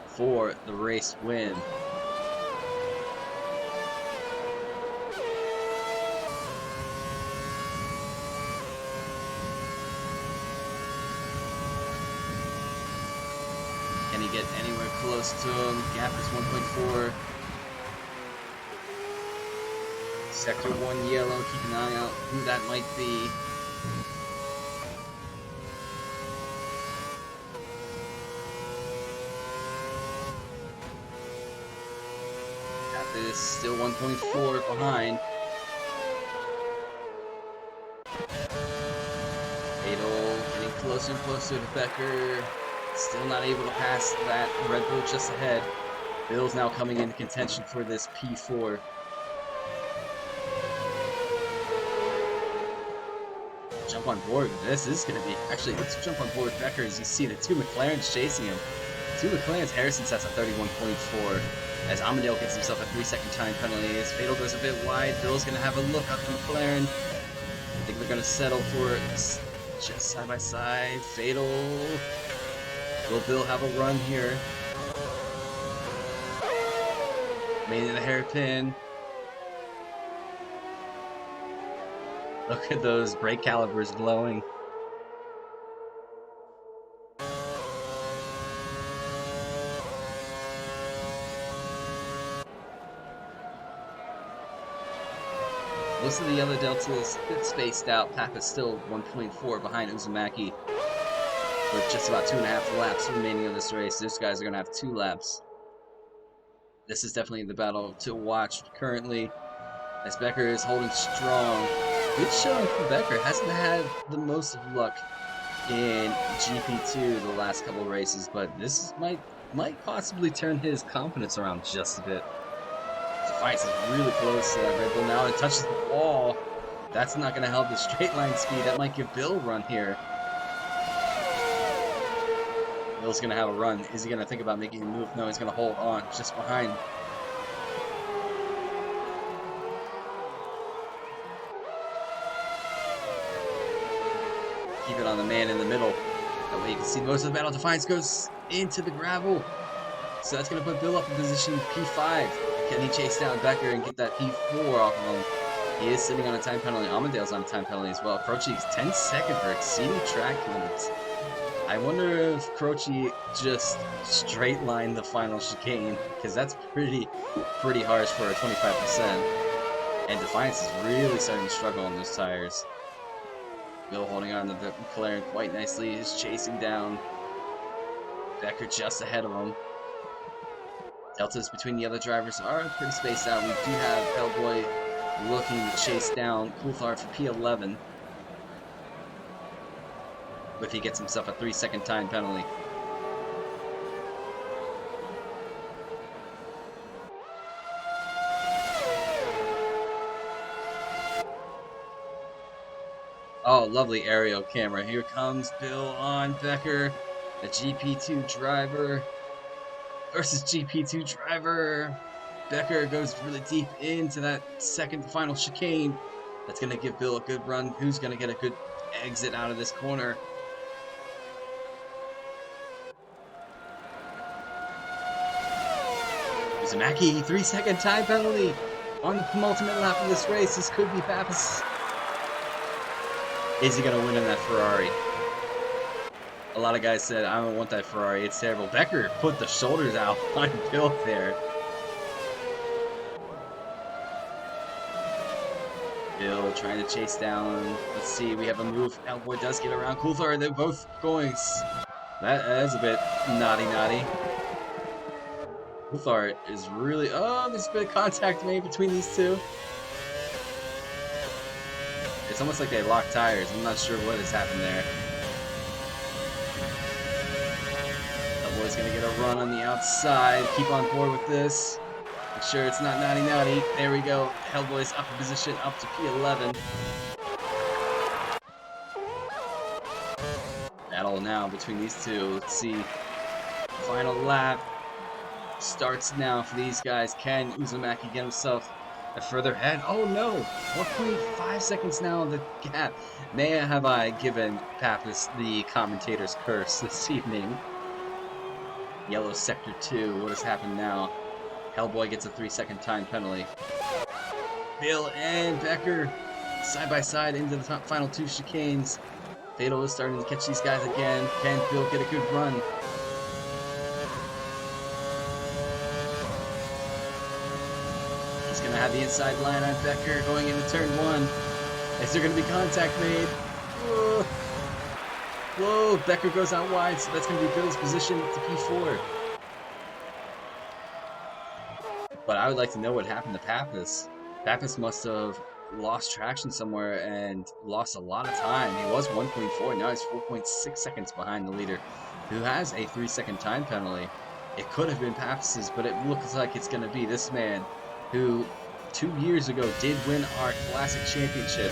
for the race win. Can he get anywhere close to him? Gap is 1.4. Sector 1 yellow. Keep an eye out who that might be. Is still 1.4 behind. Fatal getting closer and closer to Becker. Still not able to pass that Red Bull just ahead. Bill's now coming into contention for this P4. Jump on board. This is going to be... Actually, let's jump on board with Becker as you see the 2 McLarens chasing him. 2 McLarens. Harrison sets a 31.4. As Amadale gets himself a 3-second time penalty. As Fatal goes a bit wide, Bill's going to have a look up to McLaren. I think they're going to settle for just side by side. Fatal. Will Bill have a run here? Made it a hairpin. Look at those brake calipers glowing. Most of the other deltas a bit spaced out. Pappas still 1.4 behind Uzumaki with just about 2.5 laps remaining of this race. These guys are going to have 2 laps. This is definitely the battle to watch currently as Becker is holding strong. Good showing for Becker. Hasn't had the most of luck in GP2 the last couple of races, but this might possibly turn his confidence around just a bit. Defiance is really close to that Red Bull now. It touches the wall. That's not going to help the straight line speed. That might give Bill a run here. Bill's going to have a run. Is he going to think about making a move? No, he's going to hold on just behind. Keep it on the man in the middle. That way you can see most of the battle. Defiance goes into the gravel. So that's going to put Bill up in position P5. Can he chase down Becker and get that P4 off of him? He is sitting on a time penalty. Amadale's on a time penalty as well. Approaching 10 seconds for exceeding track limits. I wonder if Croce just straight lined the final chicane, because that's pretty harsh for a 25%. And Defiance is really starting to struggle on those tires. Bill holding on to the McLaren quite nicely, is chasing down Becker just ahead of him. Deltas between the other drivers are pretty spaced out. We do have Hellboy looking to chase down Coulthard for P11. If he gets himself a 3-second time penalty. Oh, lovely aerial camera. Here comes Bill on Becker, a GP2 driver versus GP2 driver. Becker goes really deep into that second final chicane. That's going to give Bill a good run. Who's going to get a good exit out of this corner? Uzumaki, 3-second time penalty on the penultimate lap of this race. This could be Pappas. Is he going to win in that Ferrari? A lot of guys said, I don't want that Ferrari. It's terrible. Becker put the shoulders out on Bill there. Bill trying to chase down. Let's see. We have a move. Hellboy does get around Coulthard. They're both going. That is a bit naughty. Coulthard is really. Oh, there's a bit of contact made between these two. It's almost like they locked tires. I'm not sure what has happened there. Hellboy's gonna get a run on the outside. Keep on board with this. Make sure it's not naughty. There we go. Hellboy's up in position, up to P11. Battle now between these two. Let's see. Final lap starts now for these guys. Can Uzumaki get himself a further head? Oh no! 1.5 seconds now on the gap. May have I given Pappas the commentator's curse this evening? Yellow sector 2. What has happened now? Hellboy gets a 3-second time penalty. Bill and Becker side by side into the final 2 chicanes. Fatal is starting to catch these guys again. Can Bill get a good run? He's going to have the inside line on Becker going into turn 1. Is there going to be contact made? Whoa. Whoa, Becker goes out wide, so that's going to be Bill's position to P4. But I would like to know what happened to Pappas. Pappas must have lost traction somewhere and lost a lot of time. He was 1.4, now he's 4.6 seconds behind the leader, who has a 3-second time penalty. It could have been Pappas's, but it looks like it's going to be this man, who 2 years ago did win our Classic Championship.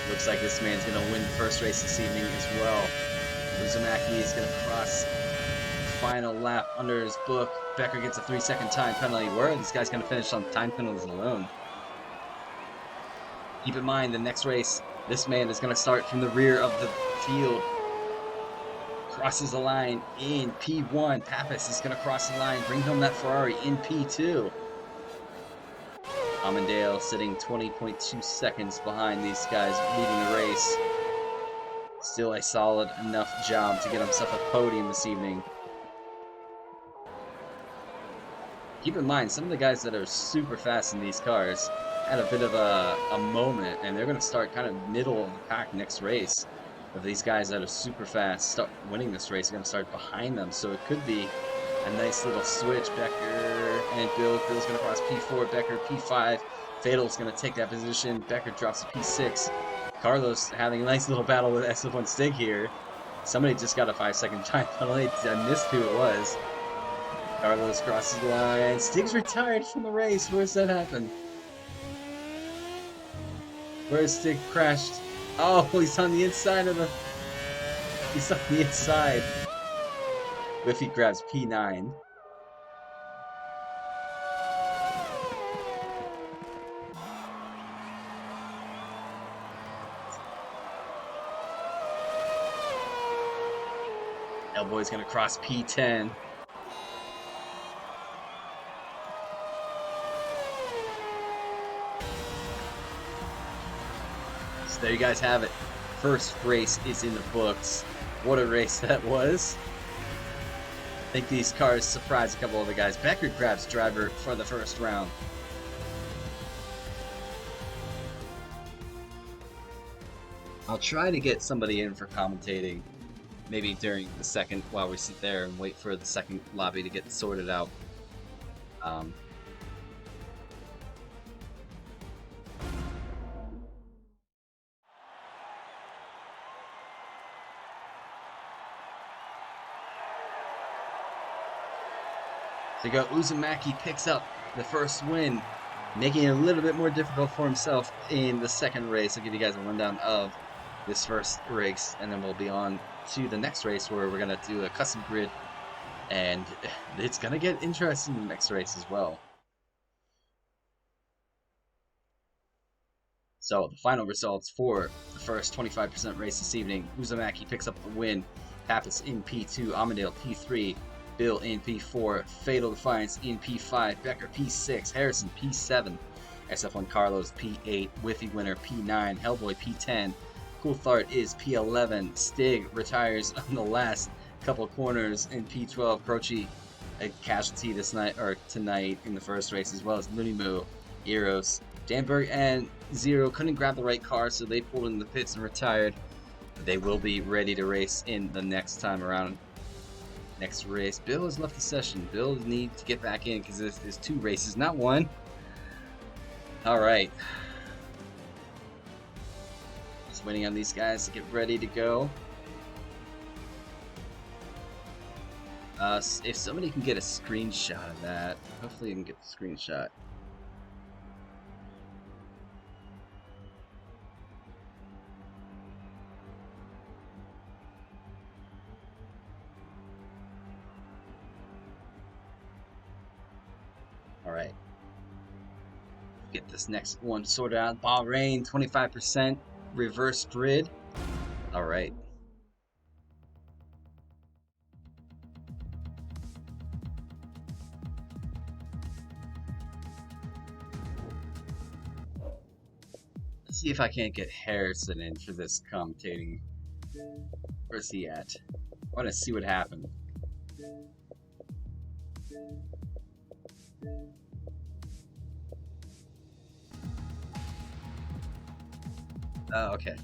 Looks like this man's going to win the first race this evening as well. Uzumaki is going to cross final lap under his book. Becker gets a 3-second time penalty. Where are these guys going to finish on time penalties alone? Keep in mind, the next race, this man is going to start from the rear of the field. Crosses the line in P1. Pappas is going to cross the line, bring home that Ferrari in P2. Amandale sitting 20.2 seconds behind these guys leading the race. Still a solid enough job to get himself a podium this evening. Keep in mind, some of the guys that are super fast in these cars had a bit of a moment, and they're going to start kind of middle of the pack next race. If these guys that are super fast start winning this race, are going to start behind them, so it could be a nice little switch. Becker and Bill. Bill's going to cross P4, Becker P5. Fatal's going to take that position. Becker drops to P6. Carlos having a nice little battle with SF1 Stig here. Somebody just got a 5-second time penalty. I missed who it was. Carlos crosses the line. Stig's retired from the race. Where's that happen? Where's Stig crashed? Oh, he's on the inside of the... He's on the inside. Whiffy grabs P9. Hellboy's gonna cross P10. So there you guys have it. first race is in the books. What a race that was. I think these cars surprised a couple of the guys. Becker grabs driver for the first round. I'll try to get somebody in for commentating, maybe during the second, while we sit there and wait for the second lobby to get sorted out. So you go, Uzumaki picks up the first win, making it a little bit more difficult for himself in the second race. I'll give you guys a rundown of this first race, and then we'll be on to the next race where we're going to do a custom grid, and it's going to get interesting in the next race as well. So the final results for the first 25% race this evening: Uzumaki picks up the win, Pappas in P2, Amandale P3, Bill in P4, Fatal Defiance in P5, Becker P6, Harrison P7, SF1 Carlos P8, Whiffy Winner P9, Hellboy P10, Coulthard is P11, Stig retires on the last couple corners in P12, Croce a casualty tonight in the first race, as well as Looney Moo, Eros, Danberg and Zero couldn't grab the right car, so they pulled in the pits and retired. They will be ready to race in the next time around. Next race, Bill has left the session. Bill needs to get back in because there's two races, not one. All right. Just waiting on these guys to get ready to go. If somebody can get a screenshot of that, hopefully you can get the screenshot. All right. Get this next one sorted out. Bahrain, 25% reverse grid. All right. Let's see if I can't get Harrison in for this commentating. Where's he at? I want to see what happened. Oh, okay.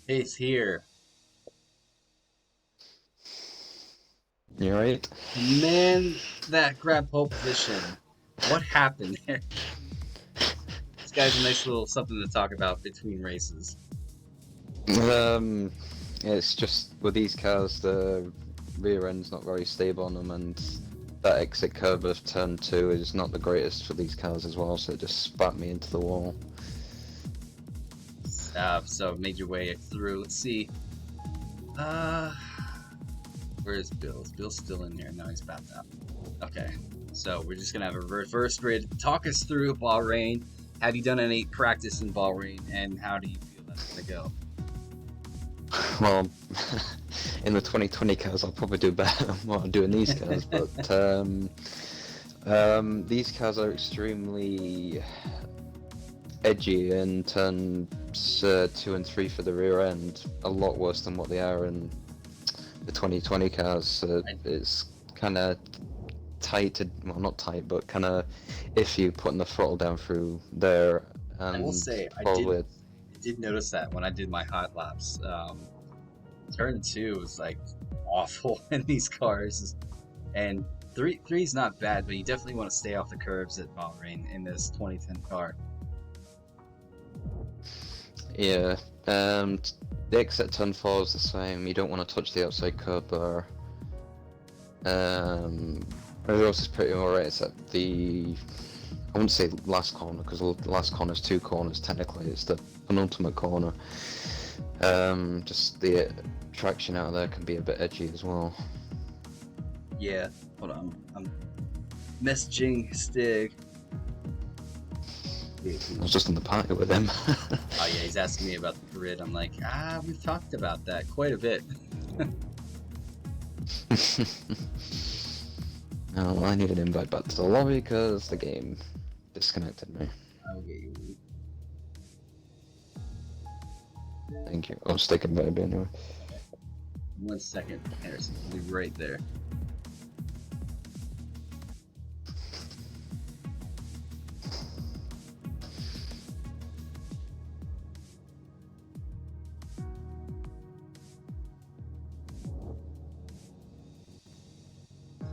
It's here. You right? Man, that grab pole position. What happened there? This guy's a nice little something to talk about between races. It's just with these cars, the rear end's not very stable on them, and that exit curve of turn 2 is not the greatest for these cars as well, so it just spat me into the wall. So made your way through. Let's see. Where's Bill? Is Bill still in here? No, he's backed out. Okay, so we're just gonna have a reverse grid. Talk us through Bahrain. Have you done any practice in Bahrain, and how do you feel that's gonna go? Well, in the 2020 cars, I'll probably do better than what I do in these cars, but these cars are extremely edgy in turns 2 and 3 for the rear end, a lot worse than what they are in the 2020 cars. It's kind of tight, well, not tight, but kind of iffy putting the throttle down through there. And I will say, I did notice that when I did my hot laps. Turn 2 was like awful in these cars, and 3's not bad, but you definitely want to stay off the curves at Bahrain in this 2010 car. Yeah, the exit turn 4 is the same. You don't want to touch the outside curb bar. Everything else is pretty alright except the, I wouldn't say last corner, because the last corner is 2 corners technically. It's the penultimate corner. Just the traction out there can be a bit edgy as well. Yeah, hold on. I'm messaging Stig. I was just in the party with him. Oh yeah, he's asking me about the grid. I'm like, we've talked about that quite a bit. No, I need an invite back to the lobby because the game disconnected me. Okay. Thank you. Oh, stick invited me anyway. 1 second, Harrison. I'll be right there.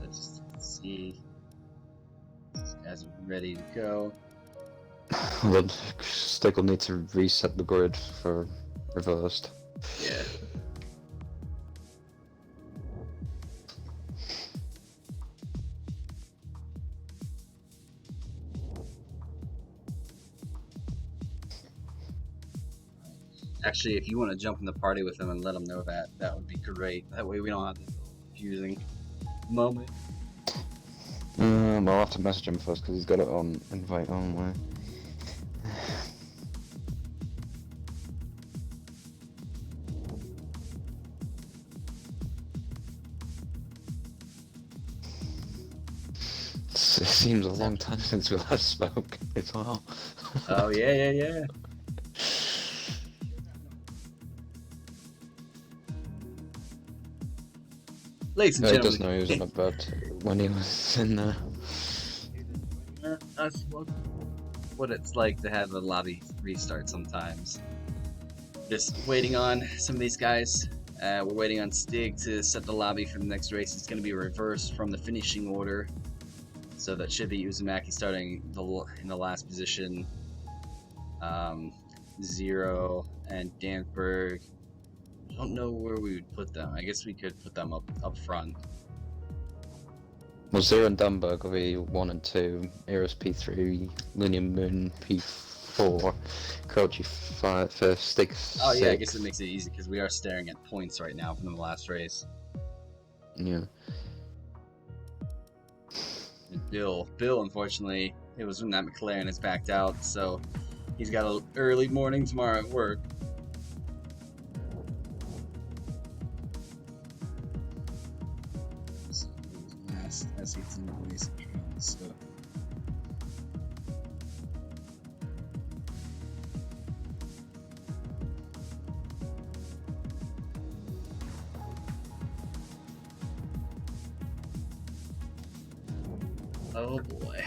Let's see. These guys are ready to go. Well, the stick will need to reset the grid for reversed. Yeah. Actually, if you want to jump in the party with them and let them know that, that would be great. That way we don't have this confusing moment. I'll have to message him first because he's got it on invite only. It seems a long time since we last spoke as well. Oh, yeah. Ladies and He gentlemen, does know he was in a bed when he was in there. that's what it's like to have a lobby restart sometimes. Just waiting on some of these guys. We're waiting on Stig to set the lobby for the next race. It's going to be reversed from the finishing order. So that should be Uzumaki starting in the last position. Zero and Danberg. I don't know where we would put them. I guess we could put them up front. Well, Zero and Dunberg will be 1 and 2, Eris P3, Linear Moon P4, Koji 5, Stick 6. Oh yeah, I guess it makes it easy because we are staring at points right now from the last race. Yeah. And Bill, unfortunately, it was when that McLaren is backed out, so he's got an early morning tomorrow at work. So it was last SE2 race, so. Oh boy.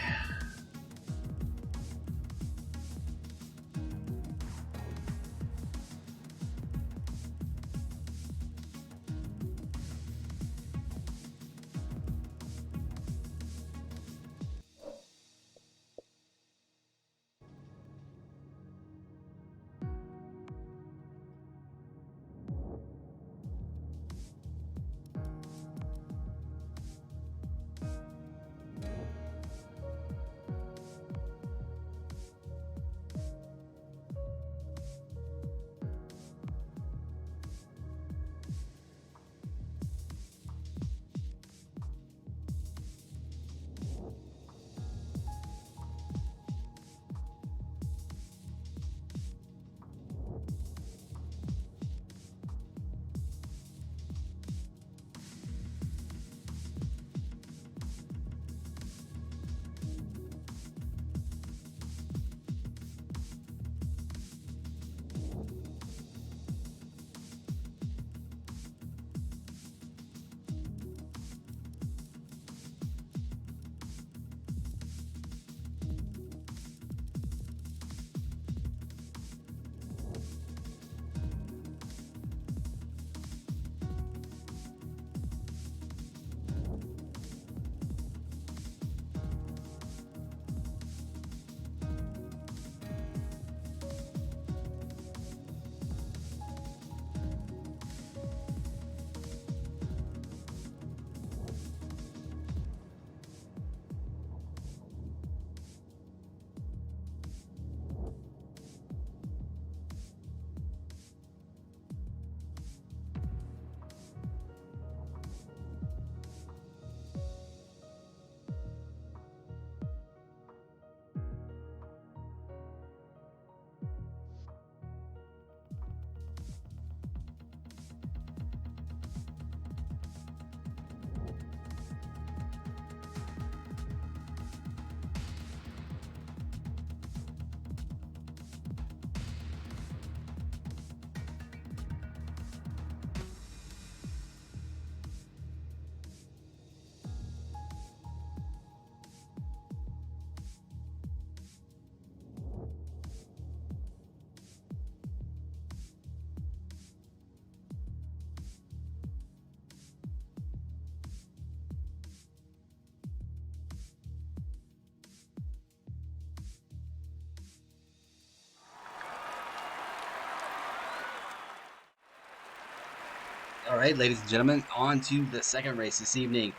right, ladies and gentlemen, on to the second race this evening,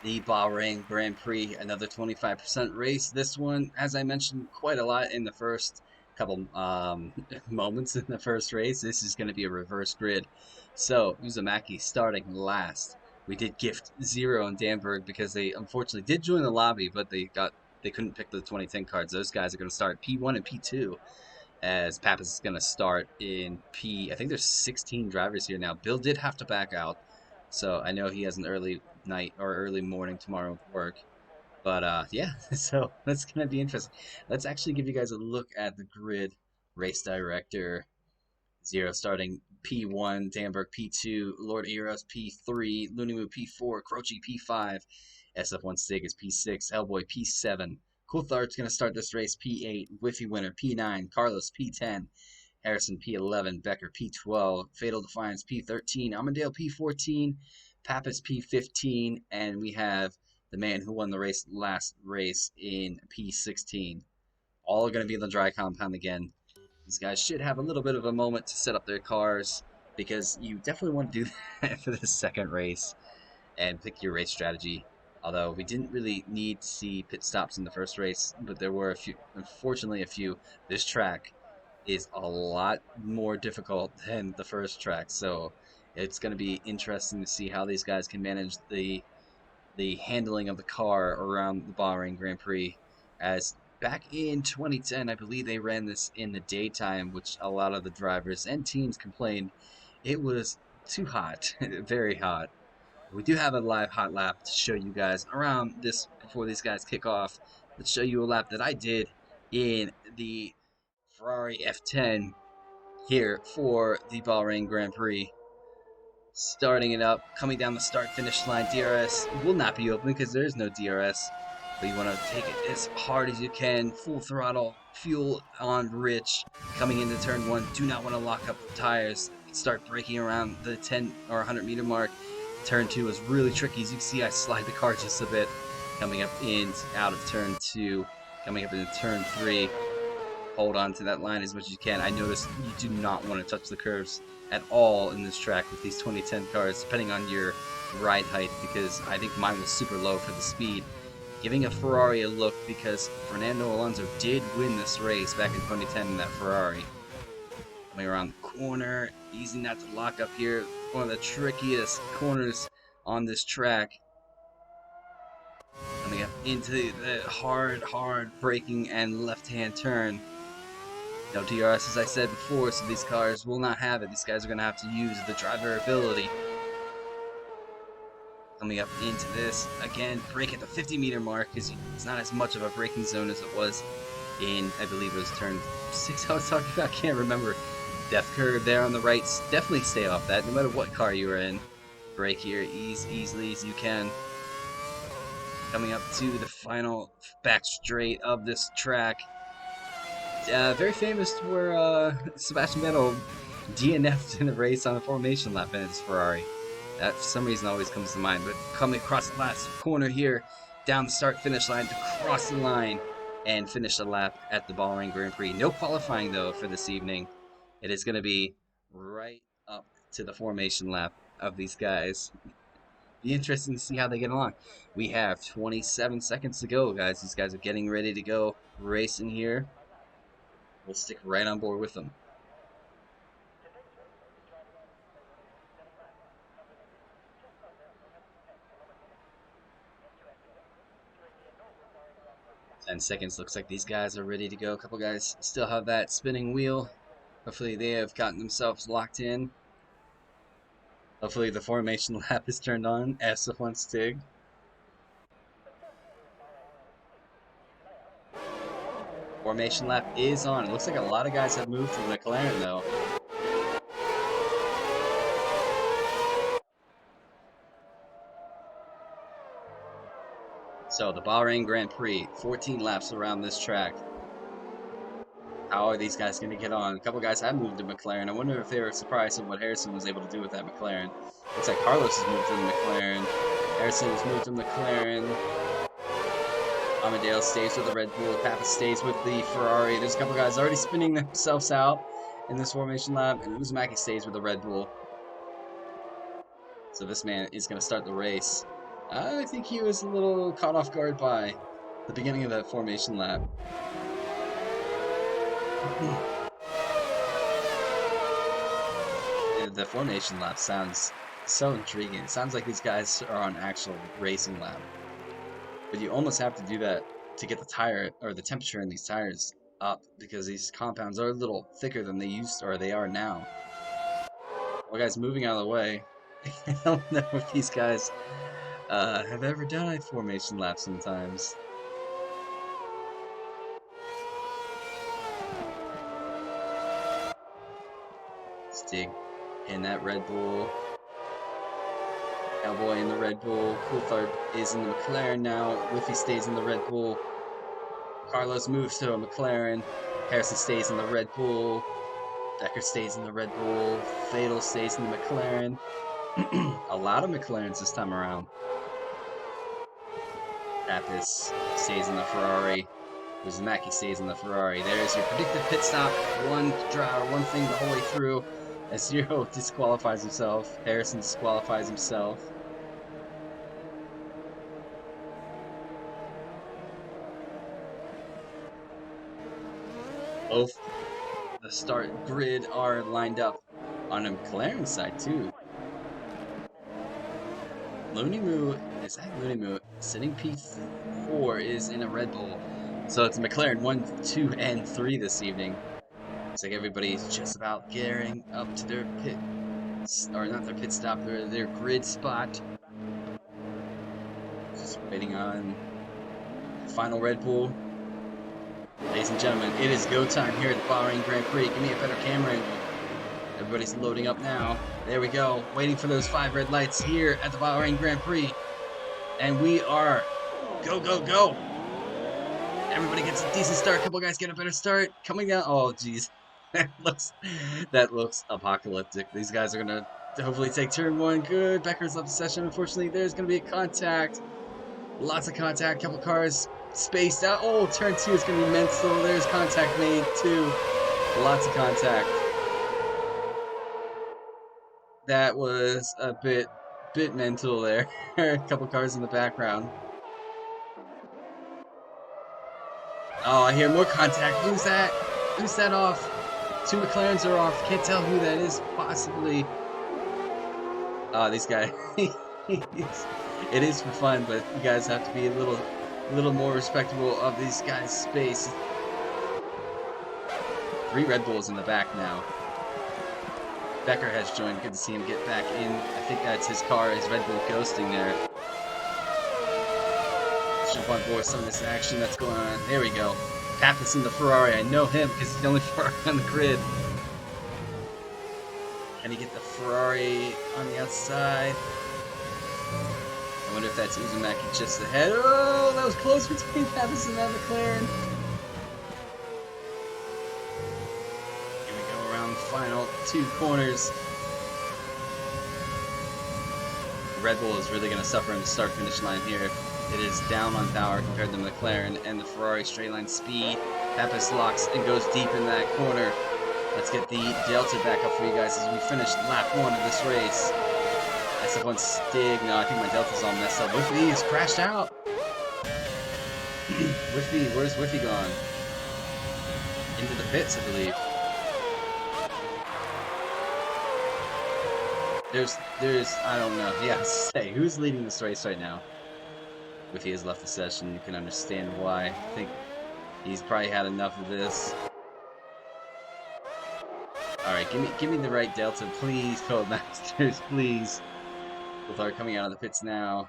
the Bahrain Grand Prix, another 25% race. This one, as I mentioned quite a lot in the first couple moments in the first race, this is going to be a reverse grid. So, Uzumaki starting last. We did gift 0 and Danberg because they unfortunately did join the lobby, but they couldn't pick the 2010 cards. Those guys are going to start P1 and P2 as Pappas is going to start in P. I think there's 16 drivers here now. Bill did have to back out, so I know he has an early night or early morning tomorrow with work. But yeah, so that's going to be interesting. Let's actually give you guys a look at the grid. Race director 0 starting P1, Danberg P2, Lord Eros P3, Lunimu P4, Croce P5, SF1 Stig is P6, Hellboy P7. Coulthard's going to start this race P8, Whiffy Winner P9, Carlos P10, Harrison P11, Becker P12, Fatal Defiance P13, Amandale P14, Pappas P15, and we have the man who won the race last race in P16. All going to be in the dry compound again. These guys should have a little bit of a moment to set up their cars because you definitely want to do that for the second race and pick your race strategy. Although we didn't really need to see pit stops in the first race, but there were a few, unfortunately, a few. This track is a lot more difficult than the first track, so it's going to be interesting to see how these guys can manage the handling of the car around the Bahrain Grand Prix. As back in 2010, I believe they ran this in the daytime, which a lot of the drivers and teams complained it was too hot, very hot. We do have a live hot lap to show you guys around this before these guys kick off. Let's show you a lap that I did in the Ferrari F10 here for the Bahrain Grand Prix. Starting it up, coming down the start finish line. DRS will not be open because there is no DRS, but you want to take it as hard as you can, full throttle, fuel on rich. Coming into turn 1, do not want to lock up the tires. Start braking around the 10 or 100 meter mark. Turn 2 is really tricky. As you can see, I slide the car just a bit. Coming up in out of turn 2, coming up into turn 3. Hold on to that line as much as you can. I noticed you do not want to touch the curves at all in this track with these 2010 cars, depending on your ride height, because I think mine was super low for the speed. Giving a Ferrari a look because Fernando Alonso did win this race back in 2010 in that Ferrari. Coming around the corner, easy not to lock up here. One of the trickiest corners on this track. Coming up into the hard braking and left-hand turn. No DRS, as I said before, so these cars will not have it. These guys are going to have to use the driver ability. Coming up into this, again, brake at the 50 meter mark, because it's not as much of a braking zone as it was in, I believe it was turn 6 I was talking about, I can't remember. Death curve there on the right, definitely stay off that, no matter what car you are in. Brake here easily as you can. Coming up to the final back straight of this track. Very famous where Sebastian Vettel DNF'd in a race on a formation lap in his Ferrari. That for some reason always comes to mind. But coming across the last corner here, down the start-finish line to cross the line and finish the lap at the Bahrain Grand Prix. No qualifying though for this evening. It is going to be right up to the formation lap of these guys. Be interesting to see how they get along. We have 27 seconds to go, guys. These guys are getting ready to go racing here. We'll stick right on board with them. Ten seconds. Looks like these guys are ready to go. A couple guys still have that spinning wheel. Hopefully they have gotten themselves locked in. Hopefully the formation lap is turned on. SF1 Stig. Formation lap is on. It looks like a lot of guys have moved to the McLaren though. So the Bahrain Grand Prix, 14 laps around this track. How are these guys going to get on? A couple guys have moved to McLaren. I wonder if they were surprised at what Harrison was able to do with that McLaren. Looks like Carlos has moved to the McLaren. Harrison has moved to McLaren. Amadale stays with the Red Bull. Pappas stays with the Ferrari. There's a couple guys already spinning themselves out in this formation lap. And Uzumaki stays with the Red Bull. So this man is going to start the race. I think he was a little caught off guard by the beginning of that formation lap. The formation lap sounds so intriguing. It sounds like these guys are on actual racing lap. But you almost have to do that to get the tire or the temperature in these tires up because these compounds are a little thicker than they used to, or they are now. Well, guys, moving out of the way. I don't know if these guys have ever done a formation lap sometimes. Stig in that Red Bull. Cowboy in the Red Bull. Coulthard is in the McLaren now. Whiffy stays in the Red Bull. Carlos moves to a McLaren. Harrison stays in the Red Bull. Becker stays in the Red Bull. Fatal stays in the McLaren. A lot of McLarens this time around. Pappas stays in the Ferrari. Uzumaki stays in the Ferrari. There's your predicted pit stop. One thing the whole way through. As Zero disqualifies himself. Harrison disqualifies himself. Both the start grid are lined up on a McLaren side too. Looney Moo, is that Looney Moo? Sitting P4 is in a Red Bull. So it's McLaren 1, 2, and 3 this evening. Looks like everybody's just about gearing up to their pit, or not their pit stop, their grid spot. Just waiting on the final Red Bull. Ladies and gentlemen, it is go time here at the Bahrain Grand Prix. Give me a better camera angle. Everybody's loading up now. There we go. Waiting for those 5 red lights here at the Bahrain Grand Prix. And we are go, go, go. Everybody gets a decent start. A couple guys get a better start. Coming down. Oh, jeez. That looks apocalyptic. These guys are going to hopefully take turn 1. Good. Becker's left the session. Unfortunately, there's going to be a contact. Lots of contact. Couple cars spaced out. Oh, turn 2 is going to be mental. There's contact made too. Lots of contact. That was a bit mental there. A couple cars in the background. Oh, I hear more contact. Who's that? Who's that off? 2 McLarens are off. Can't tell who that is. Possibly. Oh, these guys. It is for fun, but you guys have to be a little more respectable of these guys' space. 3 Red Bulls in the back now. Becker has joined. Good to see him get back in. I think that's his car, his Red Bull ghosting there. Let's jump on board some of this action that's going on. There we go. Pappas in the Ferrari. I know him because he's the only Ferrari on the grid. Can he get the Ferrari on the outside? I wonder if that's Uzumaki just ahead. Oh, that was close between Pappas and that McLaren. Final 2 corners. Red Bull is really going to suffer in the start-finish line here. It is down on power compared to the McLaren and the Ferrari straight line speed. Pappas locks and goes deep in that corner. Let's get the Delta back up for you guys as we finish lap 1 of this race. SF1 Stig. No, I think my Delta's all messed up. Whiffy has crashed out. Whiffy, where's Whiffy gone? Into the pits, I believe. There's, I don't know. Yeah, say, who's leading this race right now? If he has left the session, you can understand why. I think he's probably had enough of this. Alright, give me the right Delta, please, Codemasters, please. Coulthard coming out of the pits now.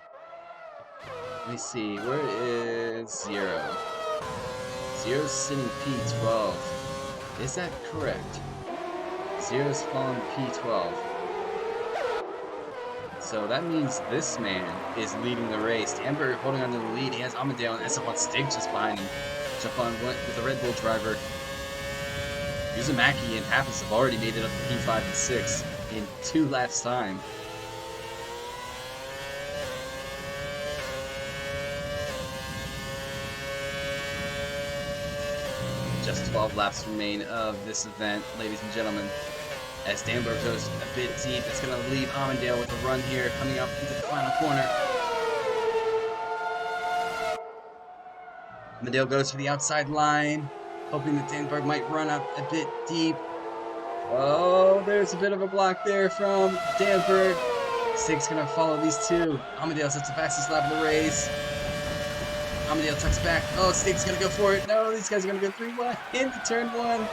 Let me see, where is Zero? Zero's sitting P12. Is that correct? Zero's fallen P12. So that means this man is leading the race. Amber holding on to the lead. He has Amadeo and SF1 Stig just behind him. Jump on with the Red Bull driver. Uzumaki and Pappas have already made it up to P5 and 6 in 2 laps time. Just 12 laps remain of this event, ladies and gentlemen. As Danberg goes a bit deep, it's going to leave Amundale with a run here, coming up into the final corner. Amundale goes for the outside line, hoping that Danberg might run up a bit deep. Oh, there's a bit of a block there from Danberg. Stig's going to follow these two. Amundale sets the fastest lap of the race. Amundale tucks back. Oh, Stig's going to go for it. No, these guys are going to go 3-1 into turn 1.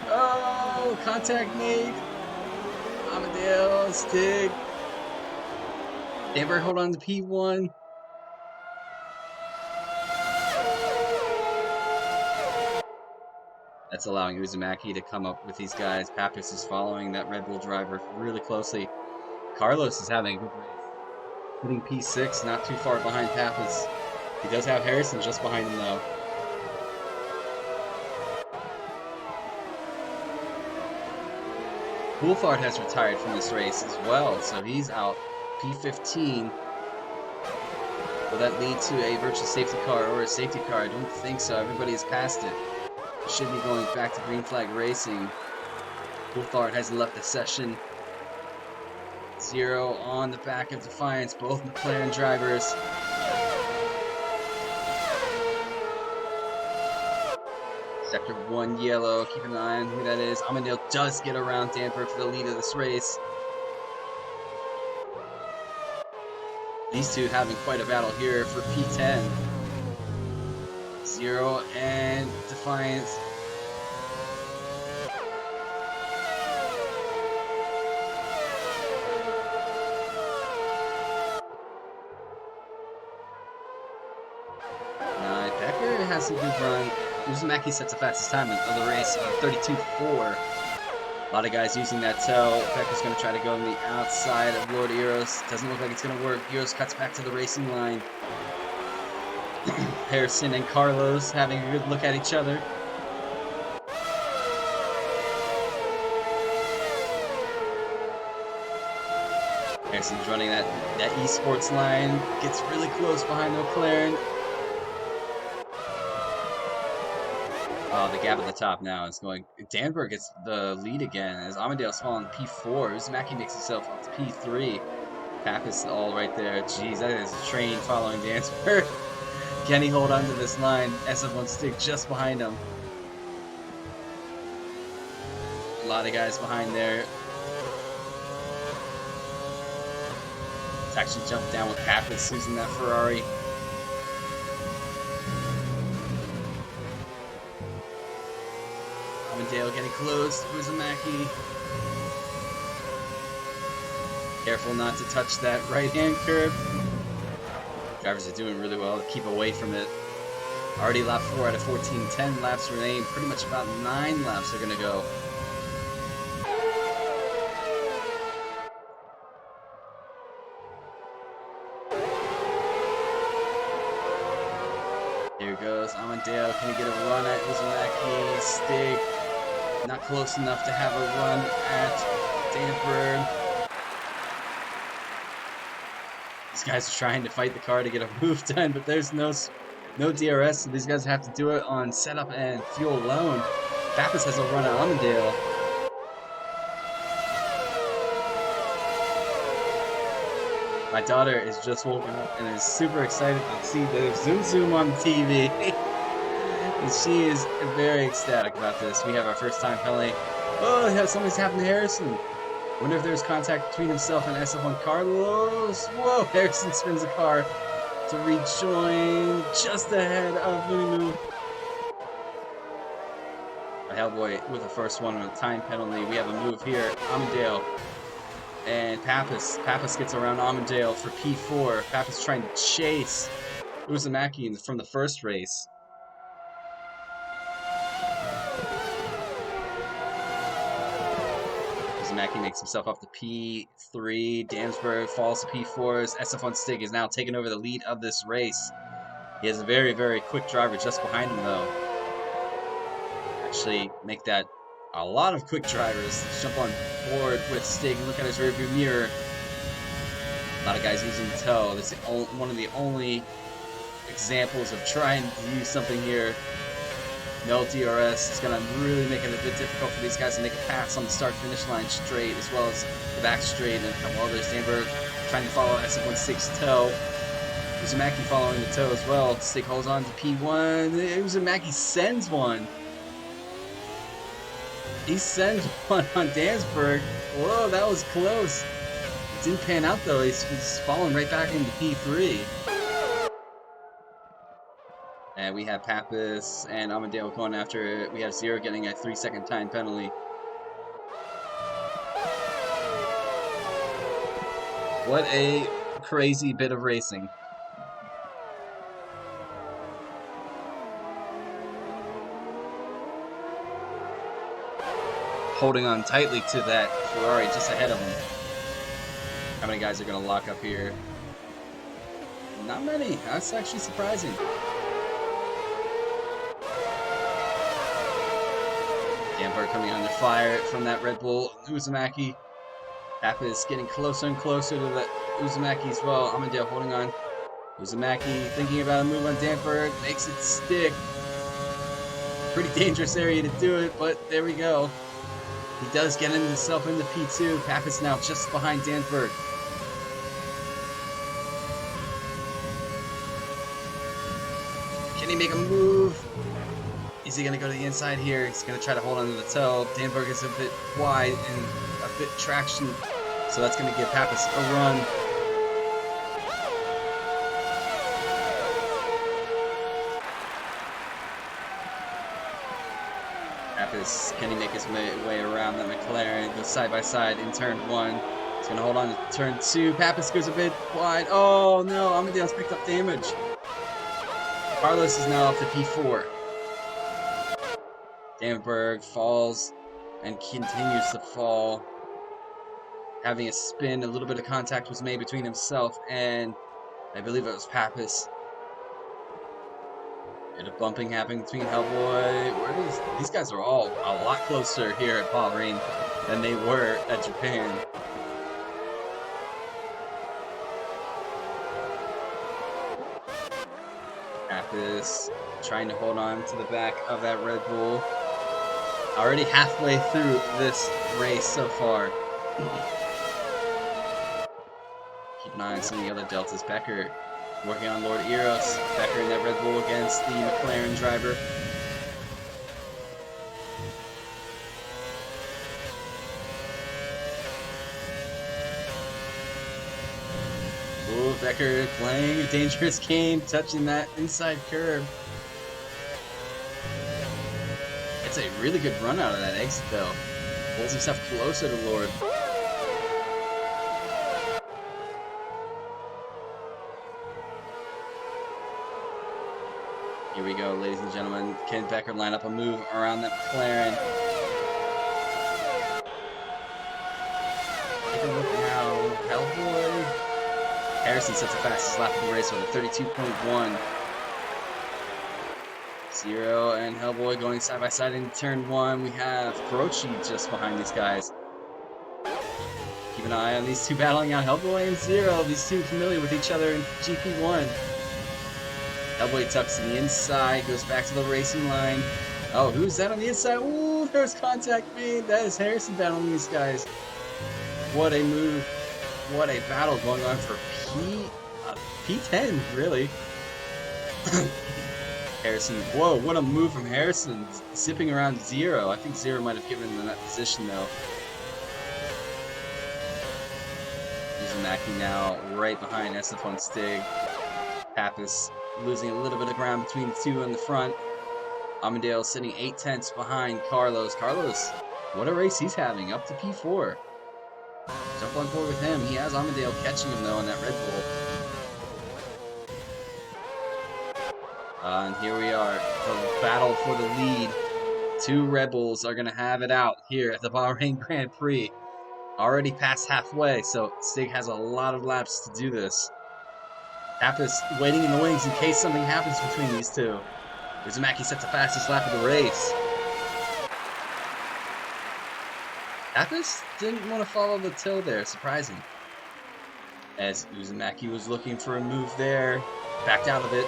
Oh, contact made. Amundale, Stig. Danberg hold on to P1. That's allowing Uzumaki to come up with these guys. Pappas is following that Red Bull driver really closely. Carlos is having a good race. Hitting P6, not too far behind Pappas. He does have Harrison just behind him though. Coulthard has retired from this race as well, so he's out P15. Will that lead to a virtual safety car or a safety car? I don't think so. Everybody has passed it. Should be going back to green flag racing. Coulthard has left the session. 0 on the back of Defiance, both McLaren drivers. Sector 1 yellow, keep an eye on who that is. Amundale does get around Danberg for the lead of this race. These two having quite a battle here for P10. 0 and Defiance. Becker has a good run. Uzumaki sets the fastest time of the race, 32.4. A lot of guys using that toe. Becker's going to try to go on the outside of Lord Eros. Doesn't look like it's going to work. Eros cuts back to the racing line. Harrison and Carlos having a good look at each other. Harrison's running that esports line. Gets really close behind McLaren. Oh, the gap at the top now is going. Danberg gets the lead again as Amundale's falling P4. Uzumaki makes himself up to P3. Pappas all right there. Jeez, that is a train following Danberg. Can he hold on to this line? SF1 Stig just behind him. A lot of guys behind there. It's actually jumped down with Pappas using that Ferrari. Amundale getting close to Uzumaki. Careful not to touch that right-hand curb. Drivers are doing really well to keep away from it. Already lap 4 out of 14. 10 laps remain. Pretty much about 9 laps are going to go. Here goes Amundale. Can he get a run at Uzumaki? Stig. Not close enough to have a run at Danberg. These guys are trying to fight the car to get a move done, but there's no DRS, so these guys have to do it on setup and fuel alone. Pappas has a run at Amundale. My daughter is just woken up and is super excited to see the Zoom on the TV. And she is very ecstatic about this. We have our first time telling, oh, something's happened to Harrison. Wonder if there's contact between himself and SF1 Carlos. Whoa, Harrison spins the car to rejoin just ahead of Munimu. Hellboy with the first one with a time penalty. We have a move here. Amundale and Pappas. Pappas gets around Amundale for P4. Pappas trying to chase Uzumaki from the first race. Uzumaki makes himself up to P3. Danberg falls to P4. SF1 Stig is now taking over the lead of this race. He has a very, very quick driver just behind him, though. Actually, make that a lot of quick drivers. Let's jump on board with Stig and look at his rearview mirror. A lot of guys using the toe. This is one of the only examples of trying to use something here. No DRS. It's going to really make it a bit difficult for these guys to make a pass on the start-finish line straight, as well as the back straight. And while there's Danberg trying to follow SF1 Stig's toe. Uzumaki following the toe as well. Stig holds on to P1. Uzumaki sends one. He sends one on Dansberg. Whoa, that was close. It didn't pan out though. He's falling right back into P3. And we have Pappas and Amadeo going after it. We have Zero getting a 3-second time penalty. What a crazy bit of racing. Holding on tightly to that Ferrari just ahead of him. How many guys are going to lock up here? Not many. That's actually surprising. Danberg coming under fire from that Red Bull. Uzumaki. Pappas getting closer and closer to the Uzumaki as well. Amadeo holding on. Uzumaki thinking about a move on Danberg. Makes it stick. Pretty dangerous area to do it, but there we go. He does get himself into P2. Pappas now just behind Danberg. Can he make a move? Is he going to go to the inside here? He's going to try to hold on to the toe. Danberg is a bit wide and a bit traction, so that's going to give Pappas a run. Pappas, can he make his way around the McLaren? Goes side by side in turn 1. He's going to hold on to turn 2. Pappas goes a bit wide. Oh no, Amadeo's picked up damage. Carlos is now up to P4. Danberg falls and continues to fall. Having a spin, a little bit of contact was made between himself and I believe it was Pappas. Bit of bumping happening between Hellboy. These guys are all a lot closer here at Bahrain than they were at Japan. Pappas trying to hold on to the back of that Red Bull. Already halfway through this race so far. Keep an eye on some of the other deltas. Becker working on Lord Eros. Becker in that Red Bull against the McLaren driver. Ooh, Becker playing a dangerous game, touching that inside curb. It's a really good run out of that exit though. Holds himself closer to Lord. Here we go, ladies and gentlemen. Can Becker line up a move around that McLaren? Take a look now. Hellboy. Harrison sets the fastest lap of the race with a 32.1. Zero and Hellboy going side by side in turn 1. We have Croce just behind these guys. Keep an eye on these two battling out. Hellboy and Zero. These two familiar with each other in GP1. Hellboy tucks to the inside, goes back to the racing line. Oh, who's that on the inside? Ooh, there's contact made. That is Harrison battling these guys. What a move. What a battle going on for P10, really. Harrison, whoa, what a move from Harrison. Zipping around Zero. I think Zero might have given him that position, though. Uzumaki now right behind SF1 Stig. Pappas losing a little bit of ground between the two in the front. Amadeo sitting 8/10 behind Carlos. Carlos, what a race he's having, up to P4. Jump on board with him. He has Amadeo catching him though in that Red Bull. And here we are, the battle for the lead. Two Red Bulls are going to have it out here at the Bahrain Grand Prix. Already past halfway, so Stig has a lot of laps to do this. Pappas waiting in the wings in case something happens between these two. Uzumaki sets the fastest lap of the race. Pappas didn't want to follow the toe there, surprising. As Uzumaki was looking for a move there, backed out of it.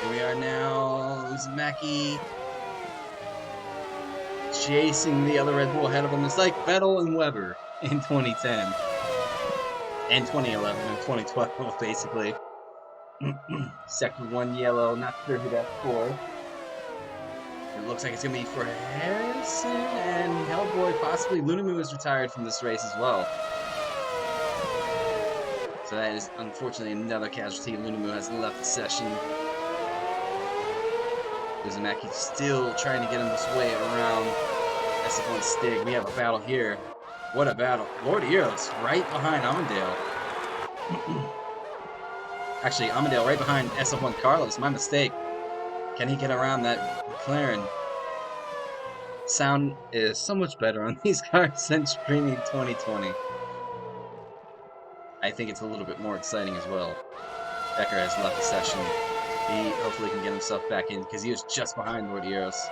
Here we are now. Uzumaki chasing the other Red Bull ahead of him. It's like Vettel and Weber in 2010 and 2011 and 2012, basically. Sector 1 yellow. Not sure who that's for. It looks like it's going to be for Harrison and Hellboy. Possibly Lunamu is retired from this race as well. So that is unfortunately another casualty. Lunamu has left the session. Uzumaki still trying to get him his way around SF1 Stig. We have a battle here. What a battle. Lord Eros right behind Amandale. Actually, Amandale right behind SF1 Carlos. My mistake. Can he get around that McLaren? Sound is so much better on these cars than streaming 2020. I think it's a little bit more exciting as well. Becker has left the session. He hopefully can get himself back in because he was just behind Lord Eros.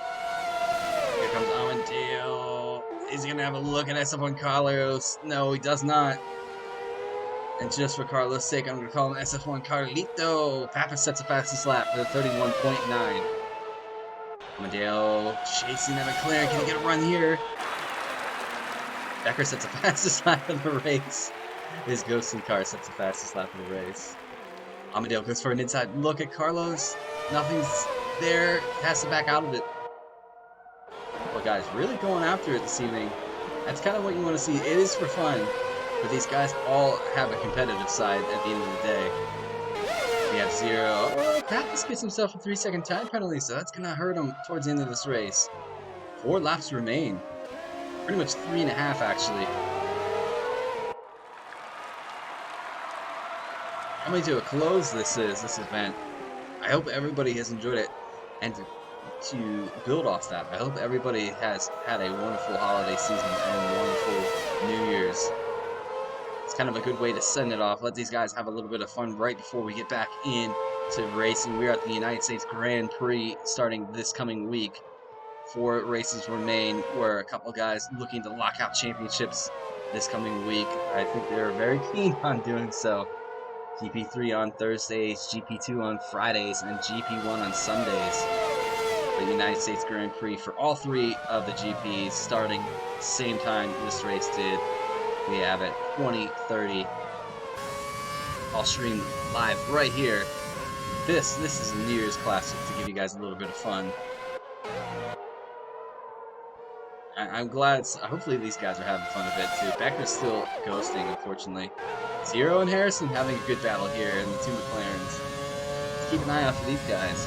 Here comes Amandale. Is he going to have a look at SF1 Carlos? No, he does not. And just for Carlos' sake, I'm going to call him SF1 Carlito. Pappas sets a fastest lap for 31.9. Amandale chasing that McLaren. Can he get a run here? Becker sets the fastest lap of the race. His ghosting car sets the fastest lap of the race. Amandale goes for an inside look at Carlos. Nothing's there. Has to back out of it. But guys, really going after it this evening. That's kind of what you want to see. It is for fun. But these guys all have a competitive side at the end of the day. We have Zero. Oh, Pappas gets himself a 3-second time penalty, so that's going to hurt him towards the end of this race. 4 laps remain. Pretty much 3.5 actually. Coming to a close this event. I hope everybody has enjoyed it. And to build off that, I hope everybody has had a wonderful holiday season and a wonderful New Year's. It's kind of a good way to send it off. Let these guys have a little bit of fun right before we get back into racing. We are at the United States Grand Prix starting this coming week. 4 races remain where a couple guys looking to lock out championships this coming week. I think they're very keen on doing so. GP3 on Thursdays, GP2 on Fridays, and GP1 on Sundays. The United States Grand Prix for all 3 of the GPs starting same time this race did. We have it 20:30. I'll stream live right here. This is a New Year's Classic to give you guys a little bit of fun. I'm glad. Hopefully these guys are having fun of it too. Becker's still ghosting, unfortunately. Zero and Harrison having a good battle here in the 2 McLarens. Let's keep an eye out for these guys.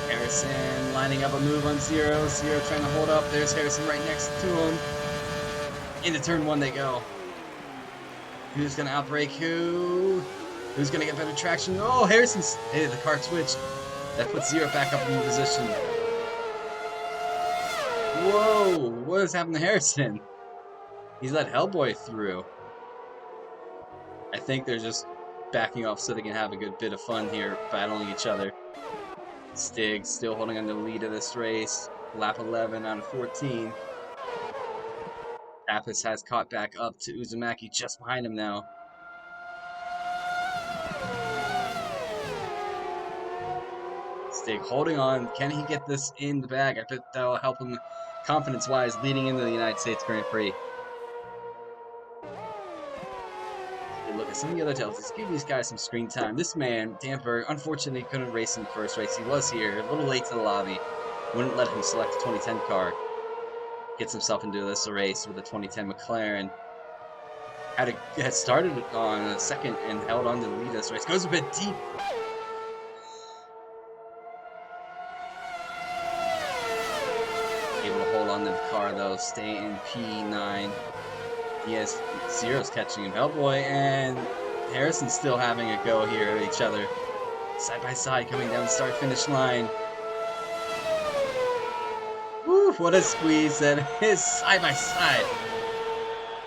Harrison lining up a move on Zero. Zero trying to hold up. There's Harrison right next to him. Into turn 1 they go. Who's gonna outbrake who? Who's gonna get better traction? Oh, Harrison's. Hey, the car switched. That puts Zero back up in position. Whoa! What has happened to Harrison? He's let Hellboy through. I think they're just backing off so they can have a good bit of fun here, battling each other. Stig still holding on to the lead of this race. Lap 11 out of 14. Pappas has caught back up to Uzumaki just behind him now. Stig holding on. Can he get this in the bag? I bet that'll help him confidence-wise leading into the United States Grand Prix. Look at some of the other titles. Let's give these guys some screen time. This man, Damper, unfortunately couldn't race in the first race. He was here, a little late to the lobby. Wouldn't let him select the 2010 car. Gets himself into this race with a 2010 McLaren. Had started on a second and held on to the lead of this race. Goes a bit deep. Able to hold on to the car though, stay in P9. He has Zero's catching him. Hellboy and Harrison still having a go here at each other. Side by side coming down the start-finish line. Woo, what a squeeze that is side by side.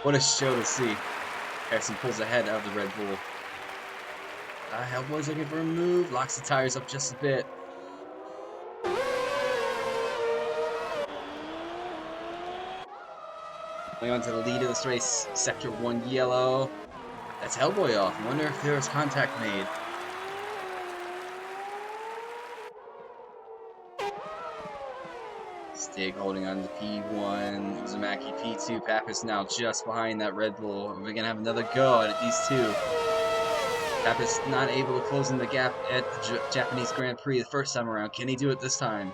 What a show to see. Harrison pulls ahead of the Red Bull. Hellboy's looking for a move. Locks the tires up just a bit. Going on to the lead of this race, Sector 1 yellow. That's Hellboy off. I wonder if there was contact made. Stig holding on to P1, Uzumaki P2, Pappas now just behind that Red Bull. We're gonna have another go at these two. Pappas not able to close in the gap at the Japanese Grand Prix the first time around. Can he do it this time?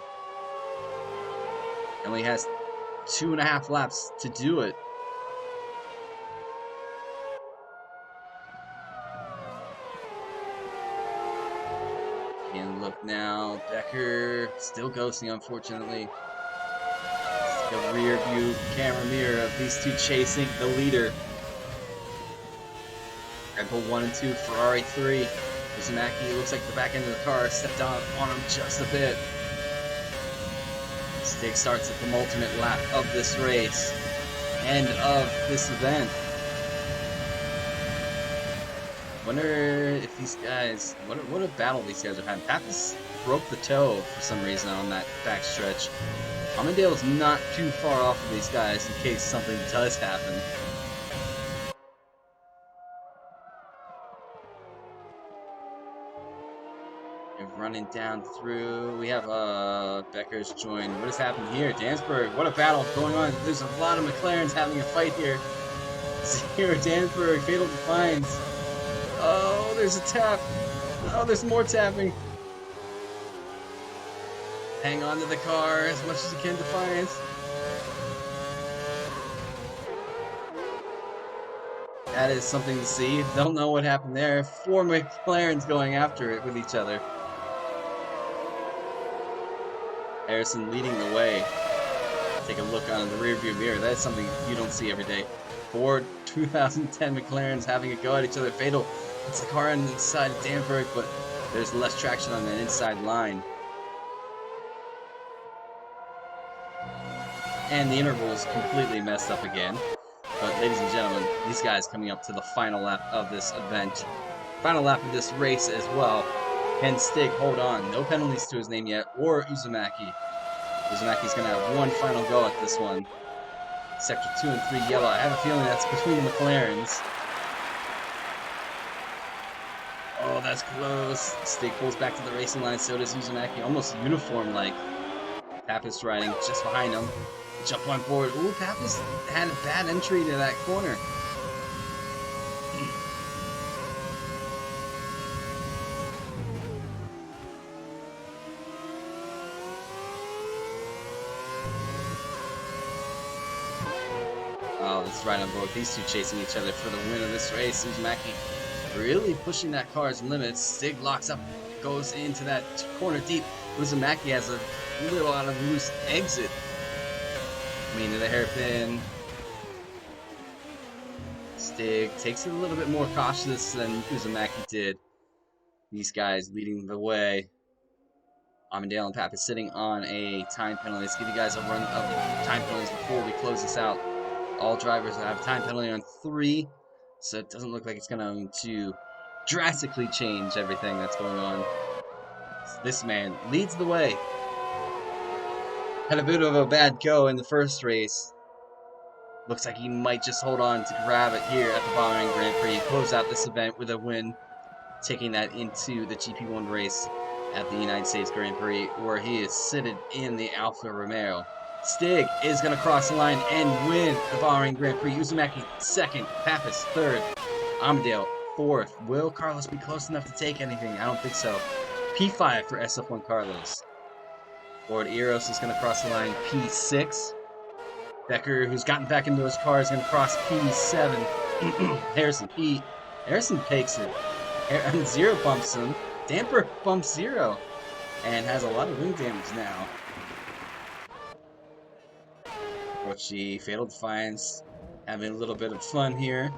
Only has 2.5 laps to do it. And look now, Becker still ghosting, unfortunately. The rear view camera mirror of these two chasing the leader. Red Bull 1 and 2, Ferrari 3. Uzumaki looks like the back end of the car stepped on him just a bit. Stig starts at the penultimate lap of this race, end of this event. Wonder if these guys, what a battle these guys are having. Pappas broke the toe for some reason on that back stretch. Armandale's not too far off of these guys in case something does happen. They're running down through. We have Becker's joined. What has happened here? Dansberg, what a battle going on. There's a lot of McLarens having a fight here. Zero Dansberg, Fatal Defiance. Oh, there's a tap. Oh, there's more tapping. Hang on to the car as much as you can, Defiance. That is something to see. Don't know what happened there. 4 McLarens going after it with each other. Harrison leading the way. Take a look on the rearview mirror. That's something you don't see every day. 4 2010 McLarens having a go at each other. Fatal hits the car on the side of Danberg, but there's less traction on the inside line. And the interval is completely messed up again. But ladies and gentlemen, these guys coming up to the final lap of this event. Final lap of this race as well. Can Stig hold on? No penalties to his name yet, or Uzumaki. Uzumaki's going to have one final go at this one. Sector 2 and 3 yellow. I have a feeling that's between the McLarens. Oh, that's close. Stig pulls back to the racing line, so does Uzumaki. Almost uniform-like. Pappas riding just behind him. Jump on board. Ooh, Pappas had a bad entry to that corner. Oh, let's ride on board. These two chasing each other for the win of this race. Uzumaki really pushing that car's limits. Stig locks up, goes into that corner deep. Uzumaki has a little out of loose exit. Into the hairpin. Stig takes it a little bit more cautious than Uzumaki did. These guys leading the way. Armandale and Pappas sitting on a time penalty. Let's give you guys a run of time penalties before we close this out. All drivers have a time penalty on 3, so it doesn't look like it's going to drastically change everything that's going on. This man leads the way. Had a bit of a bad go in the first race. Looks like he might just hold on to grab it here at the Bahrain Grand Prix. Close out this event with a win, taking that into the GP1 race at the United States Grand Prix, where he is seated in the Alfa Romeo. Stig is going to cross the line and win the Bahrain Grand Prix. Uzumaki second, Pappas third, Armandale fourth. Will Carlos be close enough to take anything? I don't think so. P5 for SF1 Carlos. Ford Eros is going to cross the line P6. Becker, who's gotten back into his car, is going to cross P7. Harrison takes it. Zero bumps him. Damper bumps Zero. And has a lot of wing damage now. Rochi, Fatal Defiance, having a little bit of fun here.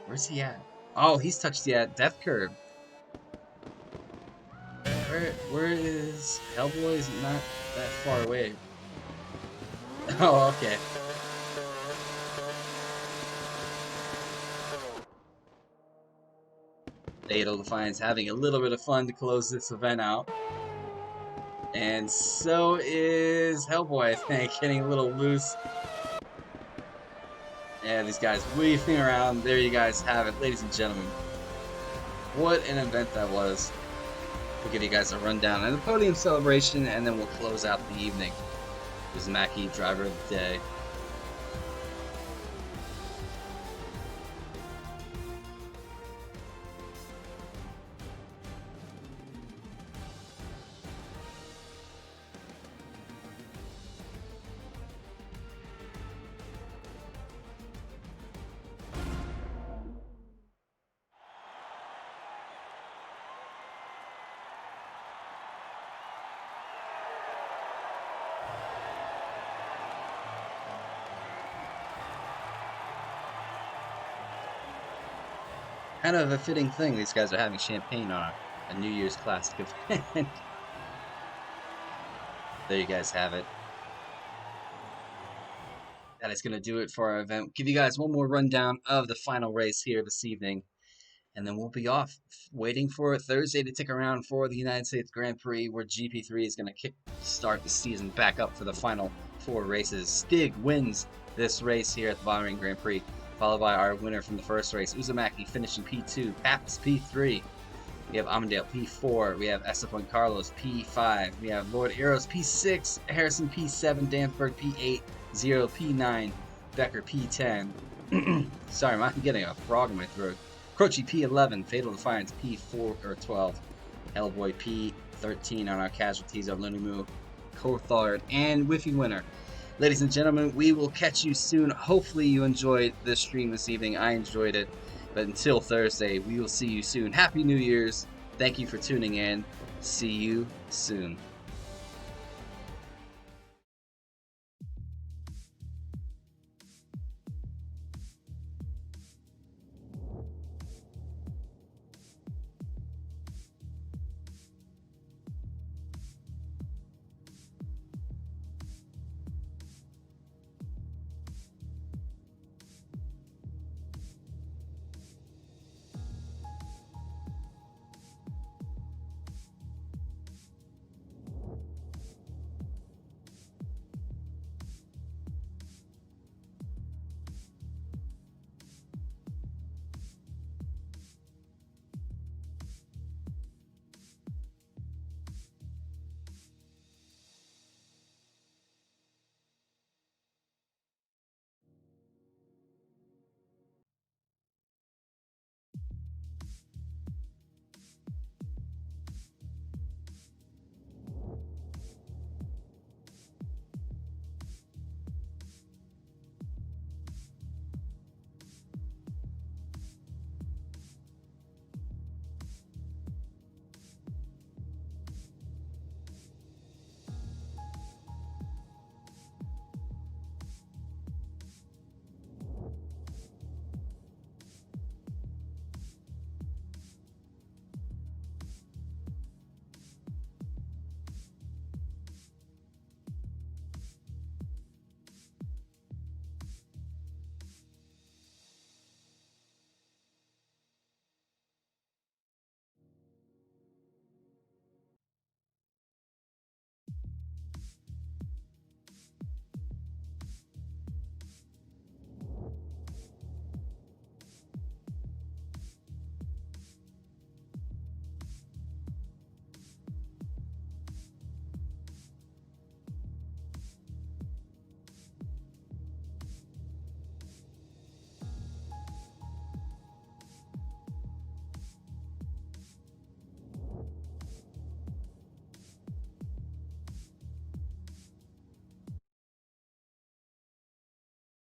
Where's he at? Oh, he's touched the death curve. Where is Hellboy? Is not that far away. Oh, okay. Fatal Defiance having a little bit of fun to close this event out. And so is Hellboy, I think, getting a little loose. Yeah, these guys weaving around. There you guys have it, ladies and gentlemen. What an event that was. We'll give you guys a rundown and a podium celebration, and then we'll close out the evening. Uzumaki, driver of the day. Kind of a fitting thing, these guys are having champagne on a New Year's Classic event. There you guys have it. That is going to do it for our event. Give you guys one more rundown of the final race here this evening, and then we'll be off, waiting for Thursday to tick around for the United States Grand Prix, where GP3 is going to start the season back up for the final 4 races. Stig wins this race here at the Bahrain Grand Prix, followed by our winner from the first race, Uzumaki, finishing P2, Pappas P3. We have Amandale P4, we have SF1 Carlos P5, we have Lord Eros P6, Harrison P7, Danford P8, Zero P9, Becker P10. Sorry, I'm getting a frog in my throat. Croce P11, Fatal Defiance P4 or 12, Hellboy P13 on our casualties of Lunimu, Cothard, and Whiffy winner. Ladies and gentlemen, we will catch you soon. Hopefully you enjoyed this stream this evening. I enjoyed it. But until Thursday, we will see you soon. Happy New Year's. Thank you for tuning in. See you soon.